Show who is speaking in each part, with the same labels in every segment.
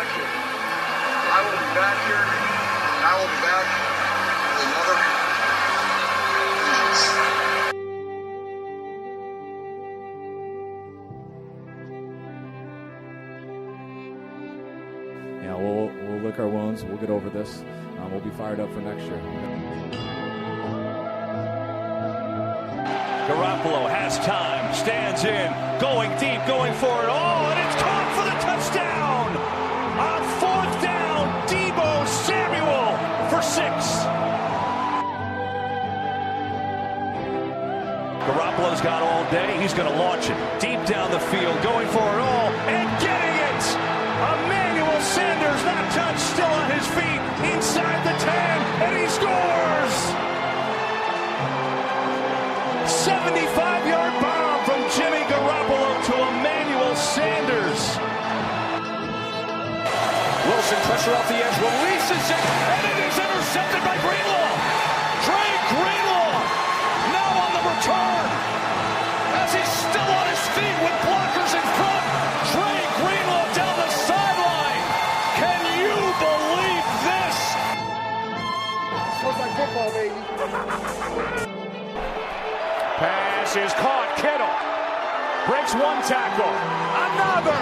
Speaker 1: back here. I will be back here. And I will be back with another vengeance.
Speaker 2: Yeah, we'll lick our wounds. We'll get over this. We'll be fired up for next year.
Speaker 3: Garoppolo has time, stands in, going deep, going for it all, and it's caught for the touchdown! On fourth down, Deebo Samuel for 6. Garoppolo's got all day. He's going to launch it deep down the field, going for it all, and getting it! Emmanuel Sanders, not touched, still on his feet, inside the 10, and he scores! 75-yard bomb from Jimmy Garoppolo to Emmanuel Sanders. Wilson, pressure off the edge, releases it, and it is intercepted by Greenlaw. Trey Greenlaw now on the return. As he's still on his feet with blockers in front. Trey Greenlaw down the sideline. Can you believe this?
Speaker 1: Looks like football, baby.
Speaker 3: Pass is caught. Kittle breaks one tackle. Another.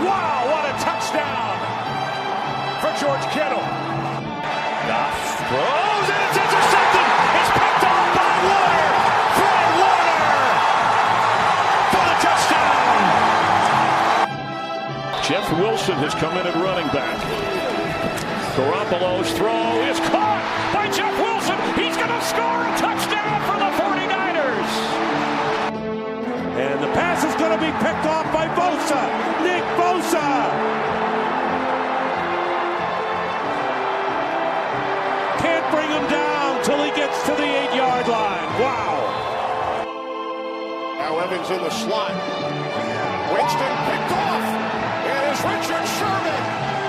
Speaker 3: Wow, what a touchdown for George Kittle. Goff throws and it's intercepted. It's picked off by Warner. Fred Warner for the touchdown. Jeff Wilson has come in at running back. Garoppolo's throw is caught by Jeff Wilson. He's going to score a touchdown for the 49ers.
Speaker 4: And the pass is going to be picked off by Bosa. Nick Bosa. Can't bring him down till he gets to the 8-yard line. Wow.
Speaker 5: Now Evans in the slot. Winston picked off. It is Richard Sherman,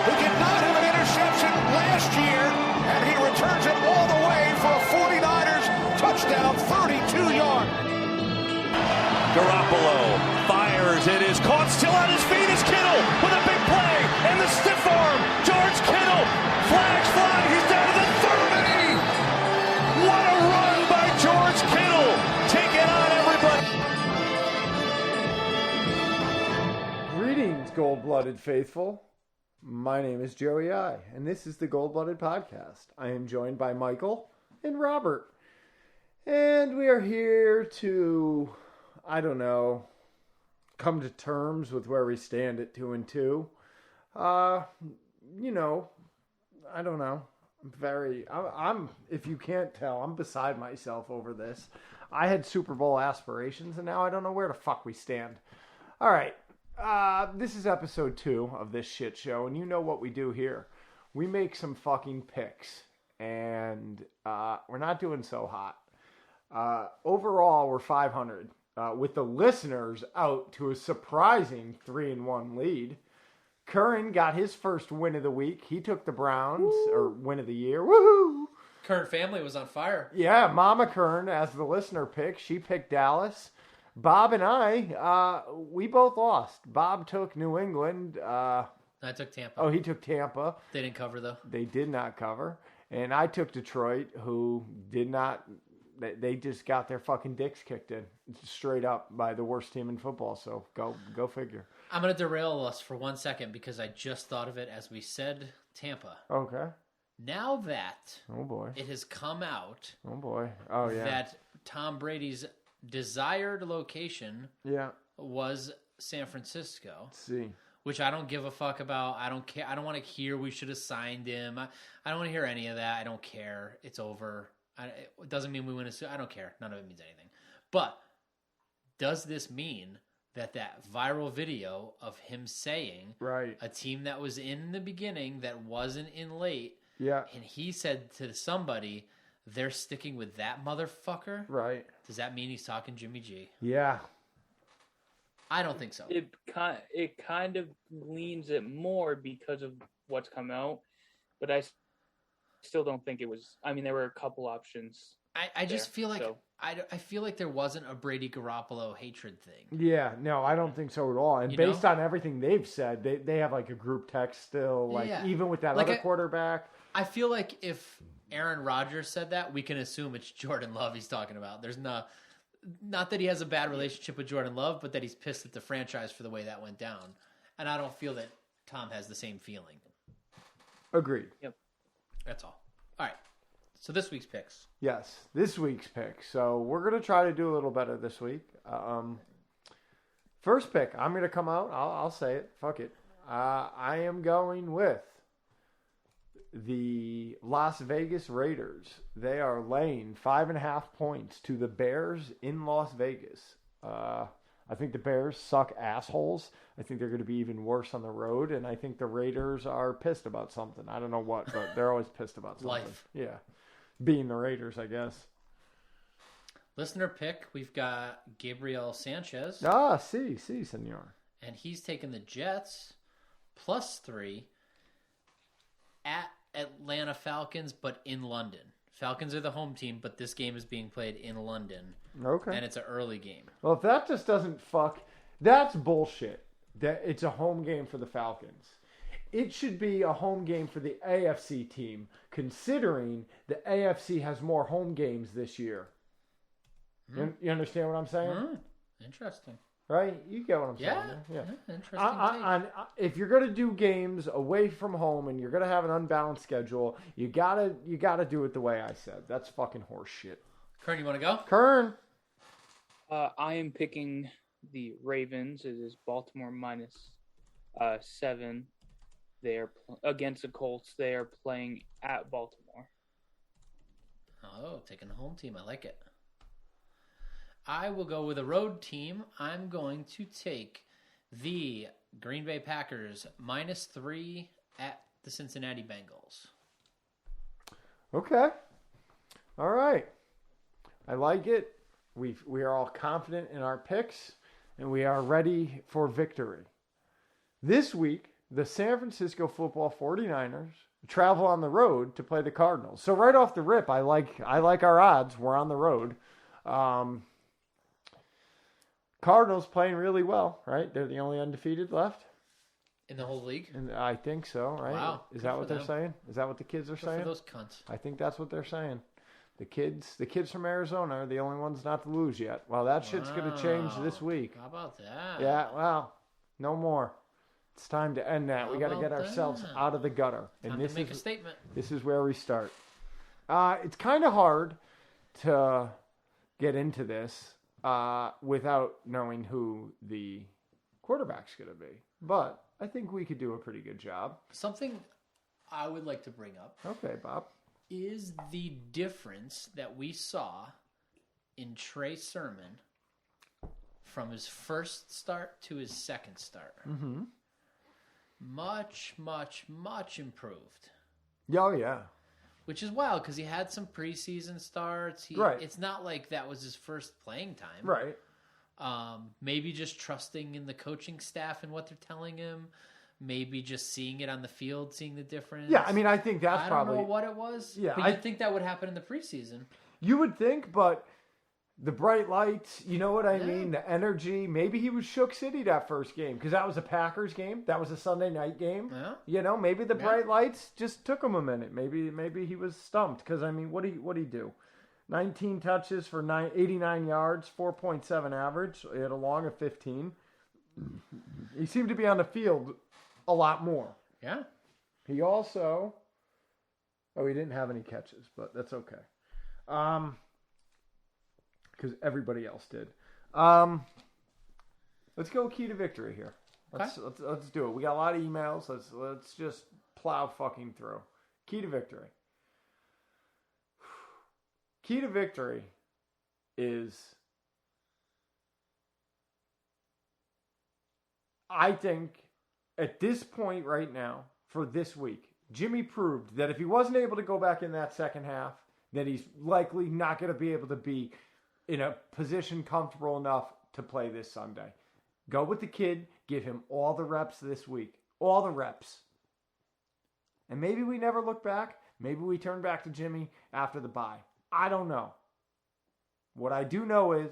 Speaker 5: who did not have an interception last year, and he returns it all the way for a 49ers touchdown, 32-yard.
Speaker 3: Garoppolo fires. It is caught. Still on his feet is Kittle with a big play. And the stiff arm. George Kittle. Flags fly. He's down to the 30. What a run by George Kittle. Taking on everybody.
Speaker 6: Greetings, gold-blooded faithful. My name is Joey I, and this is the Gold-Blooded Podcast. I am joined by Michael and Robert. And we are here to, I don't know, come to terms with where we stand at 2-2. You know, I don't know. I'm, if you can't tell, I'm beside myself over this. I had Super Bowl aspirations, and now I don't know where the fuck we stand. All right. This is episode 2 of this shit show, and you know what we do here. We make some fucking picks, and we're not doing so hot. Overall, we're 500, with the listeners out to a surprising 3-1 lead. Curran got his first win of the week. He took the Browns, or win of the year. Woohoo!
Speaker 7: Curran family was on fire.
Speaker 6: Yeah, Mama Curran, as the listener pick, she picked Dallas. Bob and I, we both lost. Bob took New England.
Speaker 7: I took Tampa.
Speaker 6: Oh, he took Tampa.
Speaker 7: They didn't cover, though.
Speaker 6: They did not cover. And I took Detroit, who did not. They just got their fucking dicks kicked in straight up by the worst team in football. So go figure.
Speaker 7: I'm going to derail us for 1 second because I just thought of it as we said Tampa.
Speaker 6: Okay.
Speaker 7: Now that
Speaker 6: it
Speaker 7: has come out
Speaker 6: that
Speaker 7: Tom Brady's desired location was San Francisco.
Speaker 6: See.
Speaker 7: Which I don't give a fuck about. I don't care. I don't want to hear we should have signed him. I don't want to hear any of that. I don't care. It's over. It doesn't mean we win a. I don't care. None of it means anything. But does this mean that viral video of him saying a team that was in the beginning that wasn't in late, and he said to somebody, they're sticking with that motherfucker?
Speaker 6: Right.
Speaker 7: Does that mean he's talking Jimmy G?
Speaker 6: Yeah.
Speaker 7: I don't think so.
Speaker 8: It kind of leans it more because of what's come out, but I still don't think it was. I mean, there were a couple options.
Speaker 7: I just feel like I feel like there wasn't a Brady Garoppolo hatred thing.
Speaker 6: Yeah, no, I don't think so at all. And based on everything they've said, they have like a group text still, like even with that
Speaker 7: like
Speaker 6: other quarterback.
Speaker 7: I feel like if Aaron Rodgers said that, we can assume it's Jordan Love he's talking about. There's not that he has a bad relationship with Jordan Love, but that he's pissed at the franchise for the way that went down. And I don't feel that Tom has the same feeling.
Speaker 6: Agreed.
Speaker 8: Yep.
Speaker 7: That's all. All right. So this week's picks.
Speaker 6: Yes, this week's pick. So we're going to try to do a little better this week. First pick, I'm going to come out. I'll say it. Fuck it. I am going with the Las Vegas Raiders. They are laying 5.5 points to the Bears in Las Vegas. I think the Bears suck assholes. I think they're going to be even worse on the road, and I think the Raiders are pissed about something. I don't know what, but they're always pissed about something.
Speaker 7: Life.
Speaker 6: Yeah. Being the Raiders, I guess.
Speaker 7: Listener pick, we've got Gabriel Sanchez.
Speaker 6: Sí, senor.
Speaker 7: And he's taking the Jets +3 at Atlanta Falcons, but in London. Falcons are the home team, but this game is being played in London.
Speaker 6: Okay.
Speaker 7: And it's an early game.
Speaker 6: Well, if that just doesn't that's bullshit. That it's a home game for the Falcons. It should be a home game for the AFC team, considering the AFC has more home games this year. You understand what I'm saying?
Speaker 7: Interesting.
Speaker 6: Right? You get what I'm saying.
Speaker 7: Yeah. Interesting take.
Speaker 6: If you're going to do games away from home and you're going to have an unbalanced schedule, you gotta do it the way I said. That's fucking horse shit.
Speaker 7: Kern, you want to go?
Speaker 6: Kern.
Speaker 8: I am picking the Ravens. It is Baltimore -7. They are against the Colts. They are playing at Baltimore.
Speaker 7: Oh, taking the home team. I like it. I will go with a road team. I'm going to take the Green Bay Packers -3 at the Cincinnati Bengals.
Speaker 6: Okay. All right. I like it. We are all confident in our picks, and we are ready for victory. This week, the San Francisco Football 49ers travel on the road to play the Cardinals. So right off the rip, I like our odds. We're on the road. Cardinals playing really well, right? They're the only undefeated left
Speaker 7: in the whole league.
Speaker 6: And I think so, right?
Speaker 7: Wow,
Speaker 6: is that what they're saying? Is that what the kids are saying?
Speaker 7: For those cunts.
Speaker 6: I think that's what they're saying. The kids from Arizona are the only ones not to lose yet. Well, that shit's going to change this week.
Speaker 7: How about that?
Speaker 6: Yeah, well, no more. It's time to end that. We got to get ourselves out of the gutter. And
Speaker 7: time to make a statement.
Speaker 6: This is where we start. It's kind of hard to get into this without knowing who the quarterback's going to be. But I think we could do a pretty good job.
Speaker 7: Something I would like to bring up.
Speaker 6: Okay, Bob.
Speaker 7: Is the difference that we saw in Trey Sermon from his first start to his second start.
Speaker 6: Mm-hmm.
Speaker 7: Much, much, much improved.
Speaker 6: Oh, yeah.
Speaker 7: Which is wild because he had some preseason starts.
Speaker 6: Right.
Speaker 7: It's not like that was his first playing time.
Speaker 6: Right.
Speaker 7: Maybe just trusting in the coaching staff and what they're telling him. Maybe just seeing it on the field, seeing the difference.
Speaker 6: Yeah, I mean, I think that's probably...
Speaker 7: I don't know what it was.
Speaker 6: Yeah,
Speaker 7: but you'd think that would happen in the preseason.
Speaker 6: You would think, but the bright lights, you know what I mean? The energy. Maybe he was shook city that first game because that was a Packers game. That was a Sunday night game.
Speaker 7: Yeah.
Speaker 6: You know, maybe the bright lights just took him a minute. Maybe he was stumped because, I mean, what'd he do? 19 touches for 89 yards, 4.7 average. He had a long of 15. He seemed to be on the field a lot more.
Speaker 7: Yeah.
Speaker 6: He also... Oh, he didn't have any catches, but that's okay. Because everybody else did. Let's go key to victory here. Let's do it. We got a lot of emails. Let's just plow fucking through. Key to victory. Key to victory is... I think at this point right now, for this week, Jimmy proved that if he wasn't able to go back in that second half, that he's likely not going to be able to be in a position comfortable enough to play this Sunday. Go with the kid. Give him all the reps this week. All the reps. And maybe we never look back. Maybe we turn back to Jimmy after the bye. I don't know. What I do know is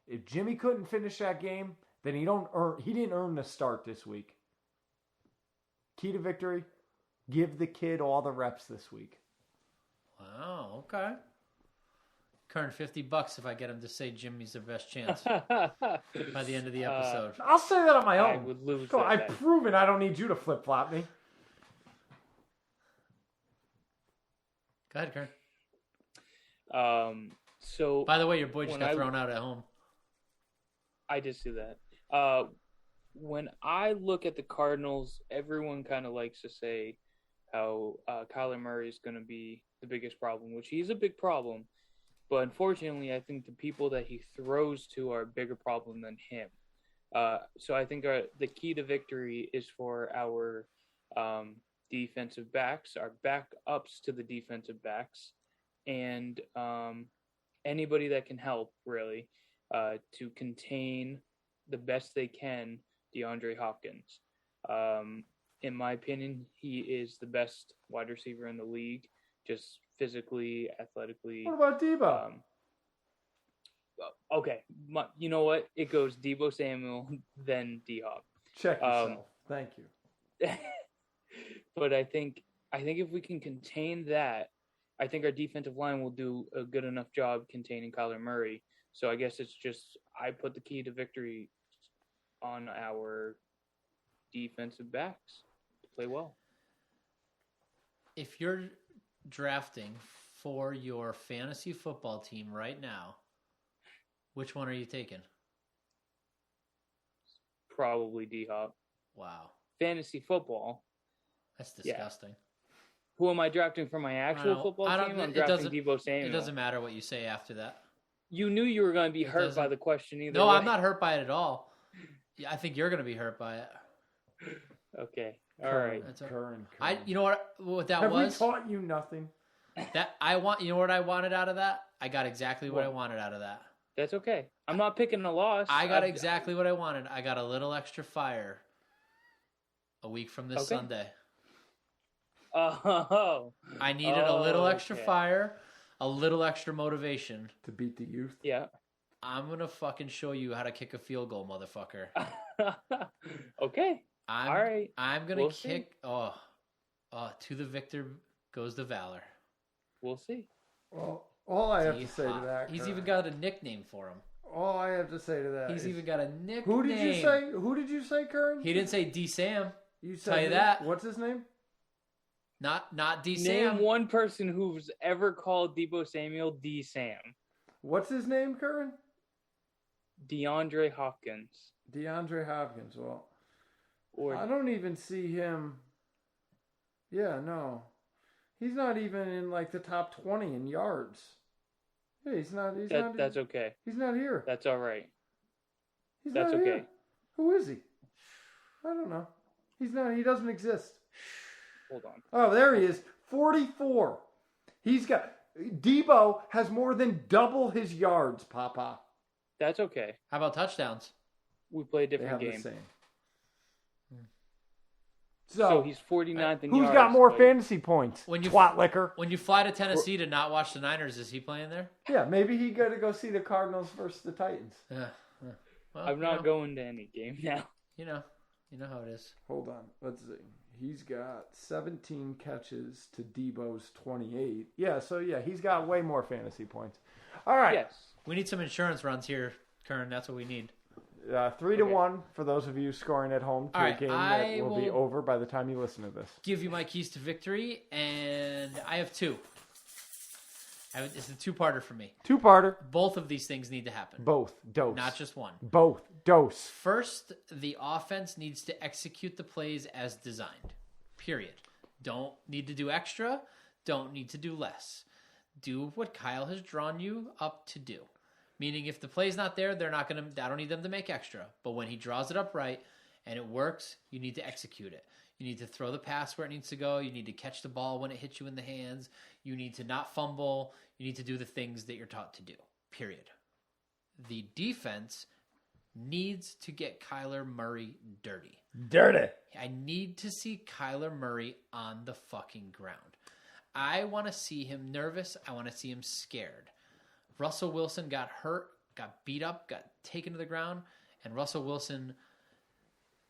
Speaker 6: if Jimmy couldn't finish that game, then he didn't earn the start this week. Key to victory, give the kid all the reps this week.
Speaker 7: Wow, okay. Current $50 if I get him to say Jimmy's their best chance by the end of the episode.
Speaker 6: I'll say that on my own.
Speaker 8: I would lose
Speaker 6: Go,
Speaker 8: that
Speaker 6: I've
Speaker 8: bet.
Speaker 6: proven I don't need you to flip-flop me.
Speaker 7: Go ahead, Kern.
Speaker 8: So
Speaker 7: By the way, your boy just
Speaker 8: when
Speaker 7: got
Speaker 8: I-
Speaker 7: thrown out at home.
Speaker 8: I just do that. When I look at the Cardinals, everyone kind of likes to say how Kyler Murray is going to be the biggest problem, which he's a big problem. But unfortunately, I think the people that he throws to are a bigger problem than him. So I think the key to victory is for our defensive backs, our backups to the defensive backs, and anybody that can help, really, to contain the best they can DeAndre Hopkins. In my opinion, he is the best wide receiver in the league, just physically, athletically.
Speaker 6: What about Debo?
Speaker 8: Okay, you know what? It goes Debo Samuel, then D-Hop.
Speaker 6: Check yourself. Thank you.
Speaker 8: But I think if we can contain that, I think our defensive line will do a good enough job containing Kyler Murray. So I guess it's just I put the key to victory on our defensive backs to play well.
Speaker 7: If you're drafting for your fantasy football team right now, which one are you taking?
Speaker 8: Probably D-Hop.
Speaker 7: Wow.
Speaker 8: Fantasy football.
Speaker 7: That's disgusting.
Speaker 8: Who am I drafting for my actual football team? I'm drafting Debo Samuel.
Speaker 7: It doesn't matter what you say after that.
Speaker 8: You knew you were going to be hurt by the question either
Speaker 7: No,
Speaker 8: way.
Speaker 7: I'm not hurt by it at all. I think you're going to be hurt by it.
Speaker 8: Okay. All right.
Speaker 6: Curran.
Speaker 7: You know what that
Speaker 6: Have
Speaker 7: was?
Speaker 6: we taught you nothing?
Speaker 7: You know what I wanted out of that? I got exactly what I wanted out of that.
Speaker 8: That's okay. I'm not picking a loss.
Speaker 7: I got exactly what I wanted. I got a little extra fire a week from this Sunday.
Speaker 8: Oh.
Speaker 7: I needed a little extra fire, a little extra motivation.
Speaker 6: To beat the youth?
Speaker 8: Yeah.
Speaker 7: I'm going to fucking show you how to kick a field goal, motherfucker.
Speaker 8: Okay. All right.
Speaker 7: I'm going to kick. Oh, to the victor goes the valor.
Speaker 8: We'll see.
Speaker 6: Well, all I have to say to that.
Speaker 7: He's even got a nickname for him.
Speaker 6: All I have to say to that.
Speaker 7: He's even got a nickname.
Speaker 6: Who did you say, Curran?
Speaker 7: He didn't say D Sam.
Speaker 6: You said
Speaker 7: tell you that.
Speaker 6: What's his name?
Speaker 7: Not D Sam.
Speaker 8: Name one person who's ever called Debo Samuel D Sam.
Speaker 6: What's his name, Curran?
Speaker 8: DeAndre Hopkins.
Speaker 6: DeAndre Hopkins. Well, I don't even see him. Yeah, no. He's not even in like the top 20 in yards. Yeah, he's not.
Speaker 8: That's okay.
Speaker 6: He's not here.
Speaker 8: That's all right.
Speaker 6: That's okay. Here. Who is he? I don't know. He's not. He doesn't exist.
Speaker 8: Hold on.
Speaker 6: Oh, there he is. 44. He's got. Debo has more than double his yards, Papa.
Speaker 8: That's okay.
Speaker 7: How about touchdowns?
Speaker 8: We play a different game.
Speaker 6: The same.
Speaker 8: So he's 49th in
Speaker 6: who's
Speaker 8: yards.
Speaker 6: Got more fantasy points? Twat liquor.
Speaker 7: When you fly to Tennessee to not watch the Niners, is he playing there?
Speaker 6: Yeah, maybe he got to go see the Cardinals versus the Titans.
Speaker 7: Yeah. Well,
Speaker 8: I'm not going to any game now.
Speaker 7: You know how it is.
Speaker 6: Hold on. Let's see. He's got 17 catches to Debo's 28. Yeah, so he's got way more fantasy points. All right.
Speaker 8: Yes.
Speaker 7: We need some insurance runs here, Kern. That's what we need.
Speaker 6: 3-1 for those of you scoring at home to a game that will be over by the time you listen to this.
Speaker 7: Give you my keys to victory, and I have two. It's a two-parter for me.
Speaker 6: Two-parter.
Speaker 7: Both of these things need to happen.
Speaker 6: Both. Dose.
Speaker 7: Not just one.
Speaker 6: Both. Dose.
Speaker 7: First, the offense needs to execute the plays as designed. Period. Don't need to do extra. Don't need to do less. Do what Kyle has drawn you up to do. Meaning, if the play's not there, I don't need them to make extra. But when he draws it up right and it works, you need to execute it. You need to throw the pass where it needs to go. You need to catch the ball when it hits you in the hands. You need to not fumble. You need to do the things that you're taught to do. Period. The defense needs to get Kyler Murray dirty.
Speaker 6: Dirty.
Speaker 7: I need to see Kyler Murray on the fucking ground. I want to see him nervous. I want to see him scared. Russell Wilson got hurt, got beat up, got taken to the ground, and Russell Wilson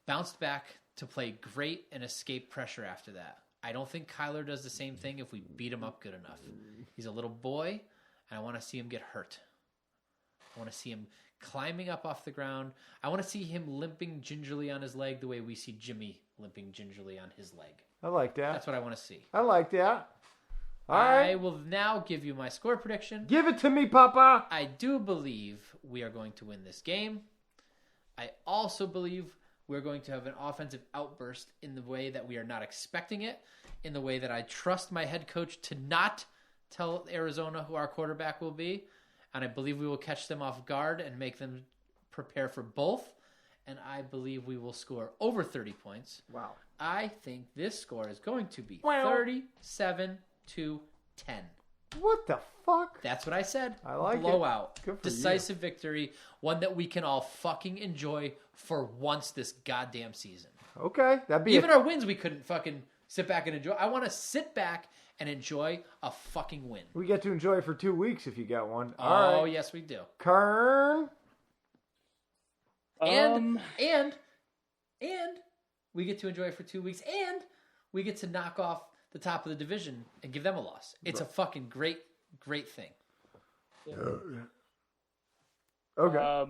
Speaker 7: bounced back to play great and escape pressure after that. I don't think Kyler does the same thing if we beat him up good enough. He's a little boy, and I want to see him get hurt. I want to see him climbing up off the ground. I want to see him limping gingerly on his leg the way we see Jimmy limping gingerly on his leg.
Speaker 6: I like that.
Speaker 7: That's what I want to see.
Speaker 6: I like that. All
Speaker 7: I
Speaker 6: right.
Speaker 7: will now give you my score prediction.
Speaker 6: Give it to me, Papa.
Speaker 7: I do believe we are going to win this game. I also believe we're going to have an offensive outburst in the way that we are not expecting it, in the way that I trust my head coach to not tell Arizona who our quarterback will be. And I believe we will catch them off guard and make them prepare for both. And I believe we will score over 30 points.
Speaker 6: Wow.
Speaker 7: I think this score is going to be
Speaker 6: Wow.
Speaker 7: 37-10.
Speaker 6: What the fuck?
Speaker 7: That's what I said.
Speaker 6: I like it.
Speaker 7: Blowout.
Speaker 6: Good for
Speaker 7: Decisive victory. One that we can all fucking enjoy for once this goddamn season.
Speaker 6: Okay. That'd be
Speaker 7: Even our wins, we couldn't fucking sit back and enjoy. I want to sit back and enjoy a fucking win.
Speaker 6: we get to enjoy it for 2 weeks if you get one.
Speaker 7: Oh,
Speaker 6: All right.
Speaker 7: yes, we do.
Speaker 6: Kern.
Speaker 7: And we get to enjoy it for 2 weeks, and we get to knock off the top of the division and give them a loss. It's a fucking great, great thing.
Speaker 6: Okay.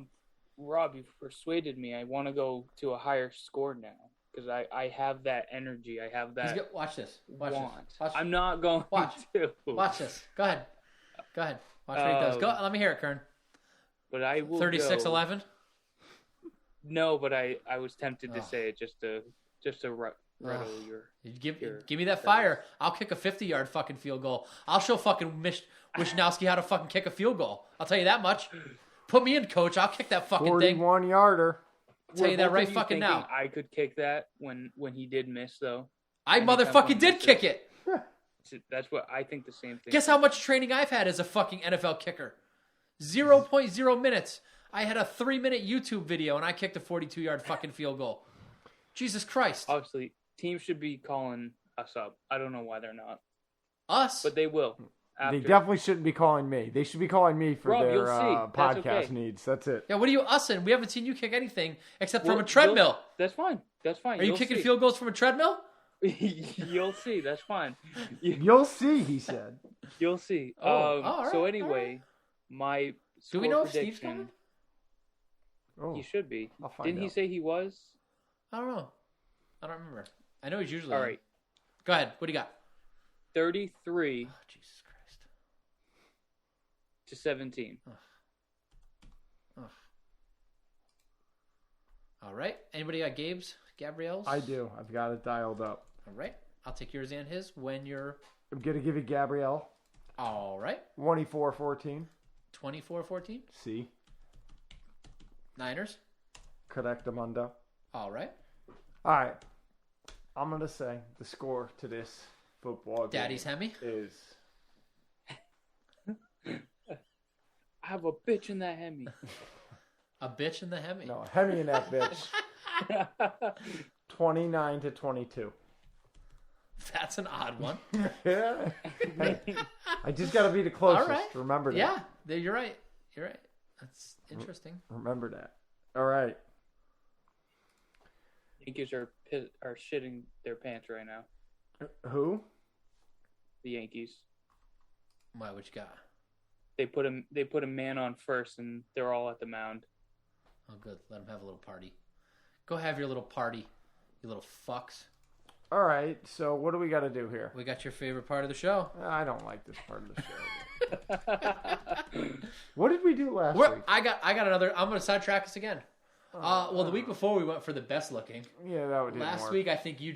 Speaker 8: Rob, you persuaded me. I want to go to a higher score now because I have that energy. I have that.
Speaker 7: Watch this. Watch
Speaker 8: want.
Speaker 7: this. Watch.
Speaker 8: I'm not going
Speaker 7: Watch.
Speaker 8: to.
Speaker 7: Watch this. Go ahead. Go ahead. Watch what he does. Go. Let me hear it, Kern.
Speaker 8: But I will
Speaker 7: 36-11.
Speaker 8: No, but I was tempted to say it just to rattle your.
Speaker 7: Give me that fire. I'll kick a 50-yard fucking field goal. I'll show fucking Wisnowski how to fucking kick a field goal. I'll tell you that much. Put me in, coach. I'll kick that fucking thing.
Speaker 6: 41-yarder.
Speaker 7: I'll tell you that right fucking now.
Speaker 8: I could kick that when he did miss, though.
Speaker 7: I motherfucking did kick it.
Speaker 8: That's what I think the same thing.
Speaker 7: Guess how much training I've had as a fucking NFL kicker? 0.0 minutes. I had a 3-minute YouTube video and I kicked a 42-yard fucking field goal. Jesus Christ.
Speaker 8: Obviously, teams should be calling us up. I don't know why they're not.
Speaker 7: Us?
Speaker 8: But they will.
Speaker 6: They definitely shouldn't be calling me. They should be calling me for
Speaker 8: Rob,
Speaker 6: their
Speaker 8: you'll see. That's
Speaker 6: podcast
Speaker 8: okay.
Speaker 6: needs. That's it.
Speaker 7: Yeah, what are you ussing? We haven't seen you kick anything except from a treadmill.
Speaker 8: That's fine. That's fine.
Speaker 7: Are you kicking field goals from a treadmill?
Speaker 8: You'll see. That's fine.
Speaker 6: You'll see, he said.
Speaker 8: You'll see.
Speaker 7: all right,
Speaker 8: So ananyway, my
Speaker 7: Do
Speaker 8: score
Speaker 7: we know if
Speaker 8: prediction,
Speaker 7: Steve's coming?
Speaker 6: Oh,
Speaker 8: he should be.
Speaker 6: I'll find
Speaker 8: Didn't he
Speaker 6: out.
Speaker 8: say he was?
Speaker 7: I don't know. I don't remember. I know he's usually
Speaker 8: All
Speaker 7: on.
Speaker 8: right.
Speaker 7: Go ahead. What do you got?
Speaker 8: 33
Speaker 7: Oh, Jesus Christ.
Speaker 8: to 17.
Speaker 7: Ugh. All right. Anybody got Gabrielle's?
Speaker 6: I do. I've got it dialed up.
Speaker 7: All right. I'll take yours and his when you're...
Speaker 6: I'm going to give you Gabrielle.
Speaker 7: All right.
Speaker 6: 24-14.
Speaker 7: 24-14.
Speaker 6: See.
Speaker 7: Niners.
Speaker 6: Correctamundo.
Speaker 7: All right.
Speaker 6: All right. I'm going to say the score to this football game
Speaker 7: Daddy's Hemi.
Speaker 6: is...
Speaker 8: I have a bitch in that Hemi.
Speaker 7: A bitch in the Hemi.
Speaker 6: No, Hemi in that bitch. 29-22.
Speaker 7: That's an odd one.
Speaker 6: Yeah. Hey, I just got to be the closest.
Speaker 7: All right.
Speaker 6: Remember that.
Speaker 7: Yeah, you're right. You're right. That's interesting.
Speaker 6: Remember that. All right.
Speaker 8: Yankees are shitting their pants right now.
Speaker 6: Who?
Speaker 8: The Yankees.
Speaker 7: Why? What you got?
Speaker 8: They put a man on first, and they're all at the mound.
Speaker 7: Oh, good. Let them have a little party. Go have your little party, you little fucks.
Speaker 6: All right. So what do we got to do here?
Speaker 7: We got your favorite part of the show.
Speaker 6: I don't like this part of the show. What did we do last week?
Speaker 7: I got another. I'm going to sidetrack us again. Well, the week before we went for the best looking.
Speaker 6: Yeah, that would.
Speaker 7: Last week, I think you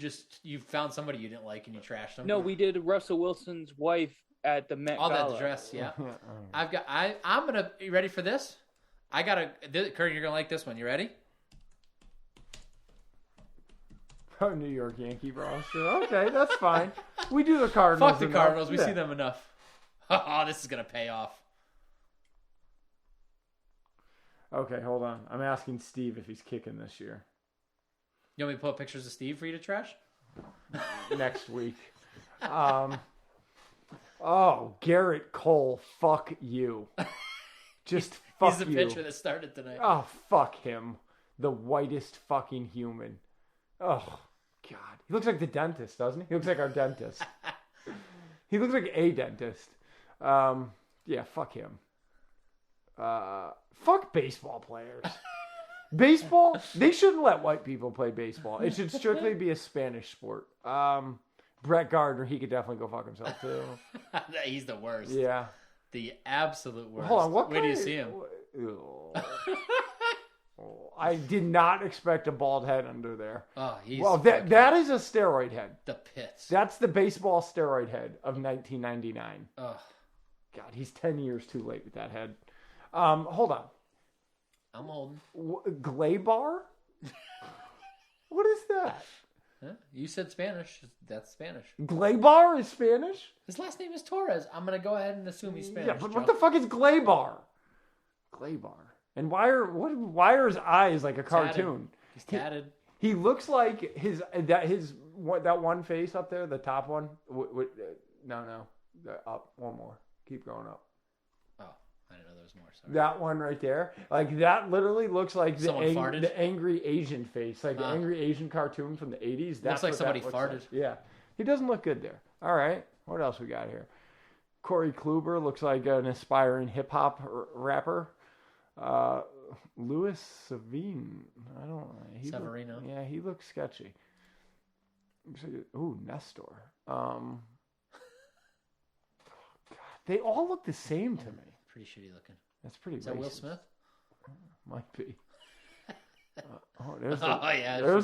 Speaker 7: found somebody you didn't like and you trashed them.
Speaker 8: No, we did Russell Wilson's wife at the Met
Speaker 7: All
Speaker 8: Gala.
Speaker 7: that dress, yeah. I'm gonna. You ready for this? Kurt, you're gonna like this one. You ready?
Speaker 6: Oh, New York Yankee roster. Okay, that's fine. We do the Cardinals.
Speaker 7: Fuck the
Speaker 6: enough.
Speaker 7: Cardinals. We
Speaker 6: Yeah.
Speaker 7: see them enough. Oh, this is gonna pay off.
Speaker 6: Okay, hold on. I'm asking Steve if he's kicking this year.
Speaker 7: You want me to put up pictures of Steve for you to trash?
Speaker 6: Next week. Oh, Garrett Cole, fuck you. Just fuck
Speaker 7: He's the
Speaker 6: you.
Speaker 7: pitcher that started tonight.
Speaker 6: Oh, fuck him. The whitest fucking human. Oh, God. He looks like the dentist, doesn't he? He looks like our dentist. He looks like a dentist. Yeah, fuck him. Fuck baseball players. Baseball, they shouldn't let white people play baseball. It should strictly be a Spanish sport. Brett Gardner, he could definitely go fuck himself, too.
Speaker 7: He's the worst.
Speaker 6: Yeah.
Speaker 7: The absolute worst.
Speaker 6: Hold on,
Speaker 7: Where do you see him?
Speaker 6: I did not expect a bald head under there.
Speaker 7: Oh, he's
Speaker 6: well, that is a steroid head.
Speaker 7: The pits.
Speaker 6: That's the baseball steroid head of 1999.
Speaker 7: Oh,
Speaker 6: God, he's 10 years too late with that head. Hold on.
Speaker 7: I'm holding.
Speaker 6: Glaybar? What is that?
Speaker 7: Huh? You said Spanish. That's Spanish.
Speaker 6: Glaybar is Spanish?
Speaker 7: His last name is Torres. I'm going to go ahead and assume he's Spanish.
Speaker 6: Yeah, but what the fuck is Glaybar? Glaybar. And why are his eyes like a cartoon?
Speaker 7: He's tatted.
Speaker 6: He looks like that one face up there, the top one. No, up one more. Keep going up.
Speaker 7: Oh, I didn't know there was more. Sorry.
Speaker 6: That one right there, like that, literally looks like
Speaker 7: Someone
Speaker 6: the angry Asian face, like the angry Asian cartoon from the 80s. That's
Speaker 7: looks like
Speaker 6: what
Speaker 7: somebody
Speaker 6: that looks
Speaker 7: farted.
Speaker 6: like. Yeah, he doesn't look good there. All right, what else we got here? Corey Kluber looks like an aspiring hip hop rapper. Louis Savine, I don't know.
Speaker 7: Severino.
Speaker 6: Yeah, he looks sketchy. Ooh, Nestor. God, they all look the same to me.
Speaker 7: Pretty shitty looking.
Speaker 6: That's pretty.
Speaker 7: Is that
Speaker 6: racist.
Speaker 7: Will Smith?
Speaker 6: Might be. There's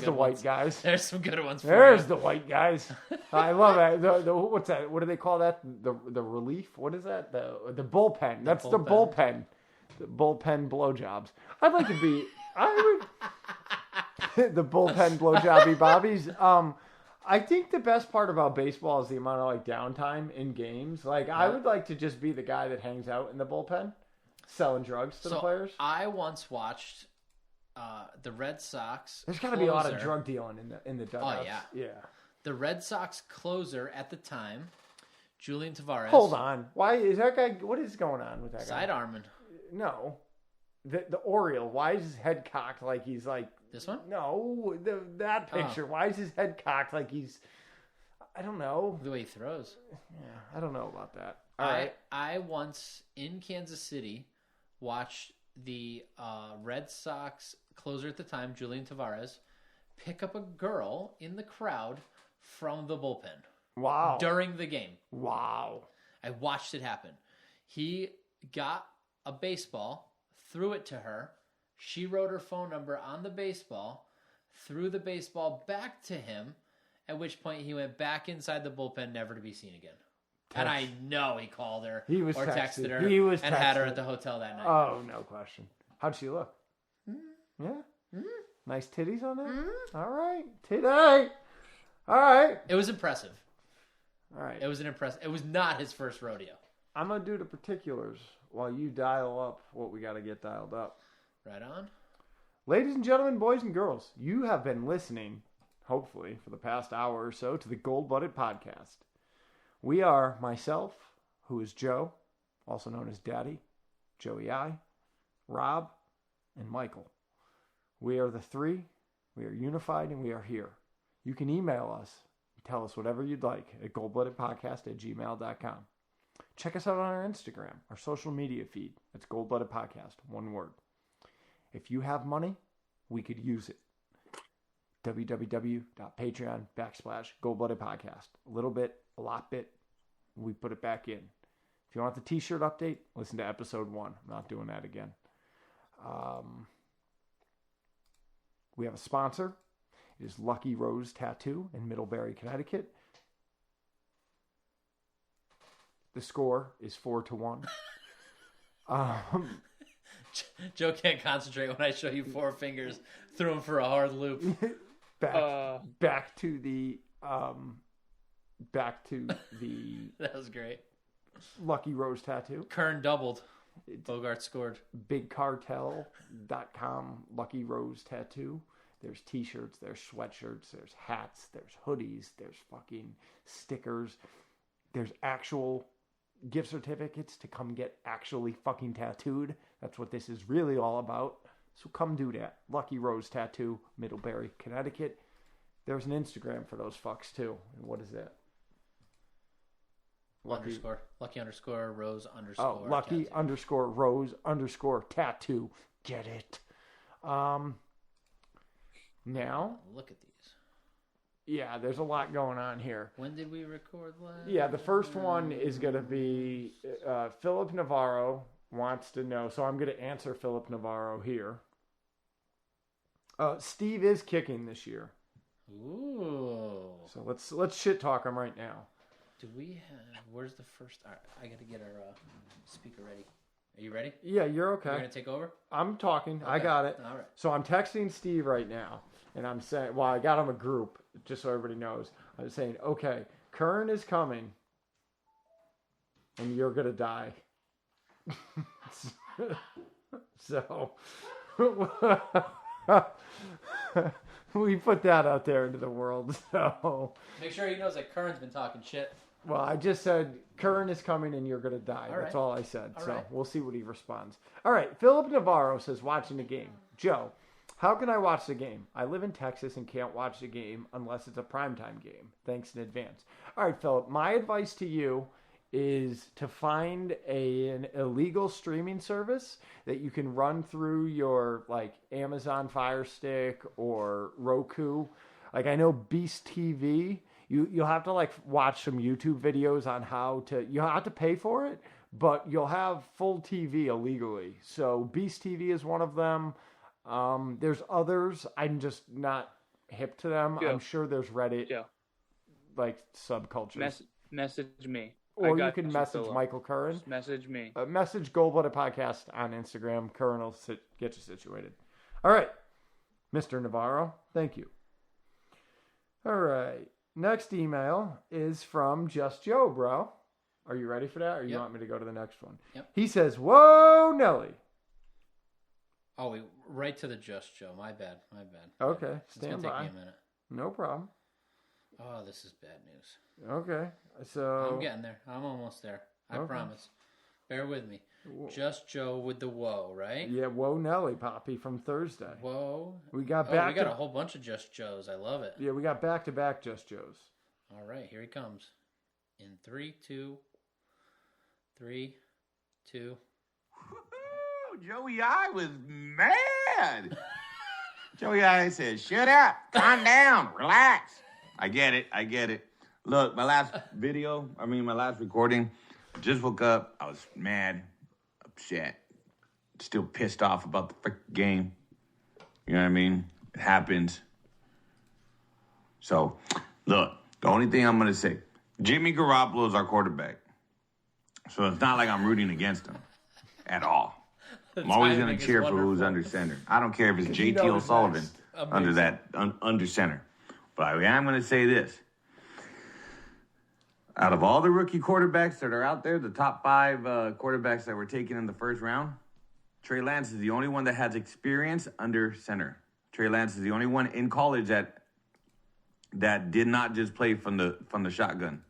Speaker 6: the white guys.
Speaker 7: There's some good ones.
Speaker 6: There's the white guys. I love it. What's that? What do they call that? The relief? What is that? The bullpen. That's the bullpen. The bullpen blowjobs. I'd like to be. I would. The bullpen blowjobby bobbies. I think the best part about baseball is the amount of like downtime in games. Like I would like to just be the guy that hangs out in the bullpen, selling drugs to the players.
Speaker 7: I once watched the Red Sox.
Speaker 6: There's got to be a lot of drug dealing in the dugouts.
Speaker 7: Oh yeah,
Speaker 6: yeah.
Speaker 7: The Red Sox closer at the time, Julian Tavares.
Speaker 6: Hold on, why is that guy? What is going on with that guy?
Speaker 7: Sidearming.
Speaker 6: No, the Oriole. Why is his head cocked like he's like
Speaker 7: this one?
Speaker 6: No, that picture. Why is his head cocked like he's? I don't know.
Speaker 7: The way he throws.
Speaker 6: Yeah, I don't know about that. All right.
Speaker 7: I once in Kansas City watched the Red Sox closer at the time, Julian Tavares, pick up a girl in the crowd from the bullpen.
Speaker 6: Wow.
Speaker 7: During the game.
Speaker 6: Wow.
Speaker 7: I watched it happen. He got a baseball, threw it to her. She wrote her phone number on the baseball, threw the baseball back to him, at which point he went back inside the bullpen, never to be seen again. And I know he called her or texted her and had her at the hotel that night.
Speaker 6: Oh, no question. How'd she look? Yeah? Nice titties on there? All right. Titty. All right.
Speaker 7: It was impressive.
Speaker 6: All right.
Speaker 7: It was it was not his first rodeo.
Speaker 6: I'm going to do the particulars while you dial up what we got to get dialed up.
Speaker 7: Right on.
Speaker 6: Ladies and gentlemen, boys and girls, you have been listening, hopefully, for the past hour or so to the Gold Blooded Podcast. We are myself, who is Joe, also known as Daddy, Joey I, Rob, and Michael. We are the three. We are unified, and we are here. You can email us and tell us whatever you'd like at goldbloodedpodcast@gmail.com. Check us out on our Instagram, our social media feed. It's Gold Blooded Podcast, one word. If you have money, we could use it. www.patreon.com/goldbloodedpodcast. A little bit, a lot bit, we put it back in. If you want the t-shirt update, listen to episode 1. I'm not doing that again. We have a sponsor. It is Lucky Rose Tattoo in Middlebury, Connecticut. The score is 4-1.
Speaker 7: Joe can't concentrate when I show you 4 fingers through him for a hard loop.
Speaker 6: back to the
Speaker 7: That was great.
Speaker 6: Lucky Rose Tattoo.
Speaker 7: Kern doubled. Bogart scored.
Speaker 6: BigCartel.com Lucky Rose Tattoo. There's t-shirts, there's sweatshirts, there's hats, there's hoodies, there's fucking stickers. There's actual gift certificates to come get actually fucking tattooed. That's what this is really all about. So come do that. Lucky Rose Tattoo, Middlebury, Connecticut. There's an Instagram for those fucks too. And what is that?
Speaker 7: Lucky _ Rose _
Speaker 6: Oh, Lucky
Speaker 7: tattoo.
Speaker 6: _ Rose _ tattoo. Get it. Now.
Speaker 7: Look at these.
Speaker 6: Yeah, there's a lot going on here.
Speaker 7: When did we record last?
Speaker 6: Yeah, the first one is going to be Philip Navarro wants to know. So I'm going to answer Philip Navarro here. Steve is kicking this year.
Speaker 7: Ooh.
Speaker 6: So let's shit talk him right now.
Speaker 7: Do we have? Where's the first? All right, I got to get our speaker ready. Are you ready?
Speaker 6: Yeah, you're okay.
Speaker 7: You're gonna take over?
Speaker 6: I'm talking.
Speaker 7: Okay.
Speaker 6: I got it.
Speaker 7: All right.
Speaker 6: So I'm texting Steve right now, and I'm saying, well, I got him a group just so everybody knows. I'm saying, okay, Kern is coming, and you're gonna die. So we put that out there into the world. So
Speaker 7: Make sure he knows that Kern's been talking shit.
Speaker 6: well, I just said Kern is coming and you're going to die.
Speaker 7: All
Speaker 6: That's
Speaker 7: right.
Speaker 6: all I said.
Speaker 7: All
Speaker 6: So
Speaker 7: right.
Speaker 6: we'll see what he responds. All right. Philip Navarro says, watching the game. Joe, how can I watch the game? I live in Texas and can't watch the game unless it's a primetime game. Thanks in advance. All right, Philip, my advice to you is to find an illegal streaming service that you can run through your like Amazon Fire Stick or Roku. Like I know Beast TV, you'll have to like watch some YouTube videos on how to, you'll have to pay for it, but you'll have full TV illegally. So Beast TV is one of them. There's others. I'm just not hip to them.
Speaker 8: Yeah.
Speaker 6: I'm sure there's Reddit like subcultures.
Speaker 8: Message me.
Speaker 6: Or you can message Michael Curran.
Speaker 8: Just message me.
Speaker 6: Message Gold-Blooded Podcast on Instagram. Curran will get you situated. All right. Mr. Navarro, thank you. All right. Next email is from Just Joe, bro. Are you ready for that? Or you want me to go to the next one?
Speaker 7: Yep.
Speaker 6: He says, whoa, Nelly.
Speaker 7: Oh, wait, right to the Just Joe. My bad.
Speaker 6: Okay.
Speaker 7: It's
Speaker 6: Stand
Speaker 7: gonna
Speaker 6: by.
Speaker 7: take me a minute.
Speaker 6: No problem.
Speaker 7: Oh, this is bad news.
Speaker 6: Okay. So
Speaker 7: I'm getting there. I'm almost there. I
Speaker 6: Okay.
Speaker 7: promise. Bear with me. Just Joe with the whoa, right?
Speaker 6: yeah, whoa, Nelly, Poppy from Thursday.
Speaker 7: Whoa.
Speaker 6: We got
Speaker 7: Oh,
Speaker 6: back.
Speaker 7: we got a whole bunch of Just Joes. I love it.
Speaker 6: Yeah, we got back-to-back Just Joes.
Speaker 7: All right, here he comes. In 3, 2, 3, 2.
Speaker 9: Joey I was mad. Joey I said, shut up, calm down, relax. I get it. Look, my last recording, just woke up. I was mad, upset, still pissed off about the freaking game. You know what I mean? It happens. So, look, the only thing I'm going to say, Jimmy Garoppolo is our quarterback. So it's not like I'm rooting against him at all. I'm always going to cheer for who's under center. I don't care if it's JT O'Sullivan under center. But I am going to say this. Out of all the rookie quarterbacks that are out there, the top 5 quarterbacks that were taken in the first round, Trey Lance is the only one that has experience under center. Trey Lance is the only one in college that did not just play from the shotgun.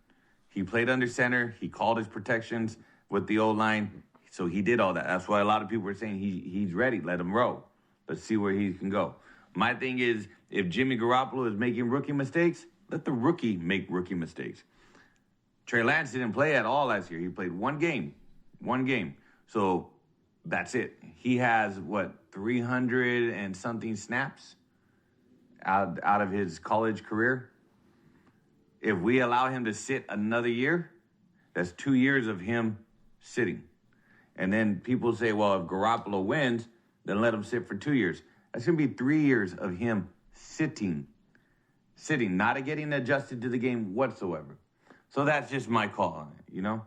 Speaker 9: He played under center. He called his protections with the O-line. So he did all that. That's why a lot of people are saying he's ready. Let him roll. Let's see where he can go. My thing is, if Jimmy Garoppolo is making rookie mistakes, let the rookie make rookie mistakes. Trey Lance didn't play at all last year. He played one game. So that's it. He has, 300 and something snaps out of his college career? If we allow him to sit another year, that's 2 years of him sitting. And then people say, well, if Garoppolo wins, then let him sit for 2 years. That's going to be 3 years of him sitting, not getting adjusted to the game whatsoever. So that's just my call on it, you know?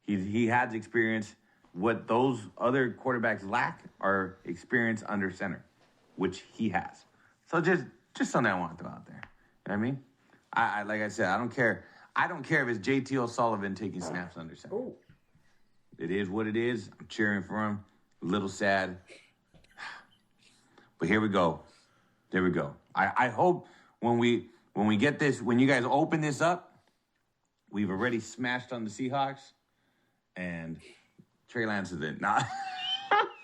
Speaker 9: He has experience. What those other quarterbacks lack are experience under center, which he has. So just something I want to throw out there. You know what I mean? I like I said, I don't care. I don't care if it's JT O'Sullivan taking snaps under center.
Speaker 6: Oh.
Speaker 9: It is what it is. I'm cheering for him. A little sad. But here we go. There we go. I hope when we get this, when you guys open this up, we've already smashed on the Seahawks. and Trey Lance is in. Nah,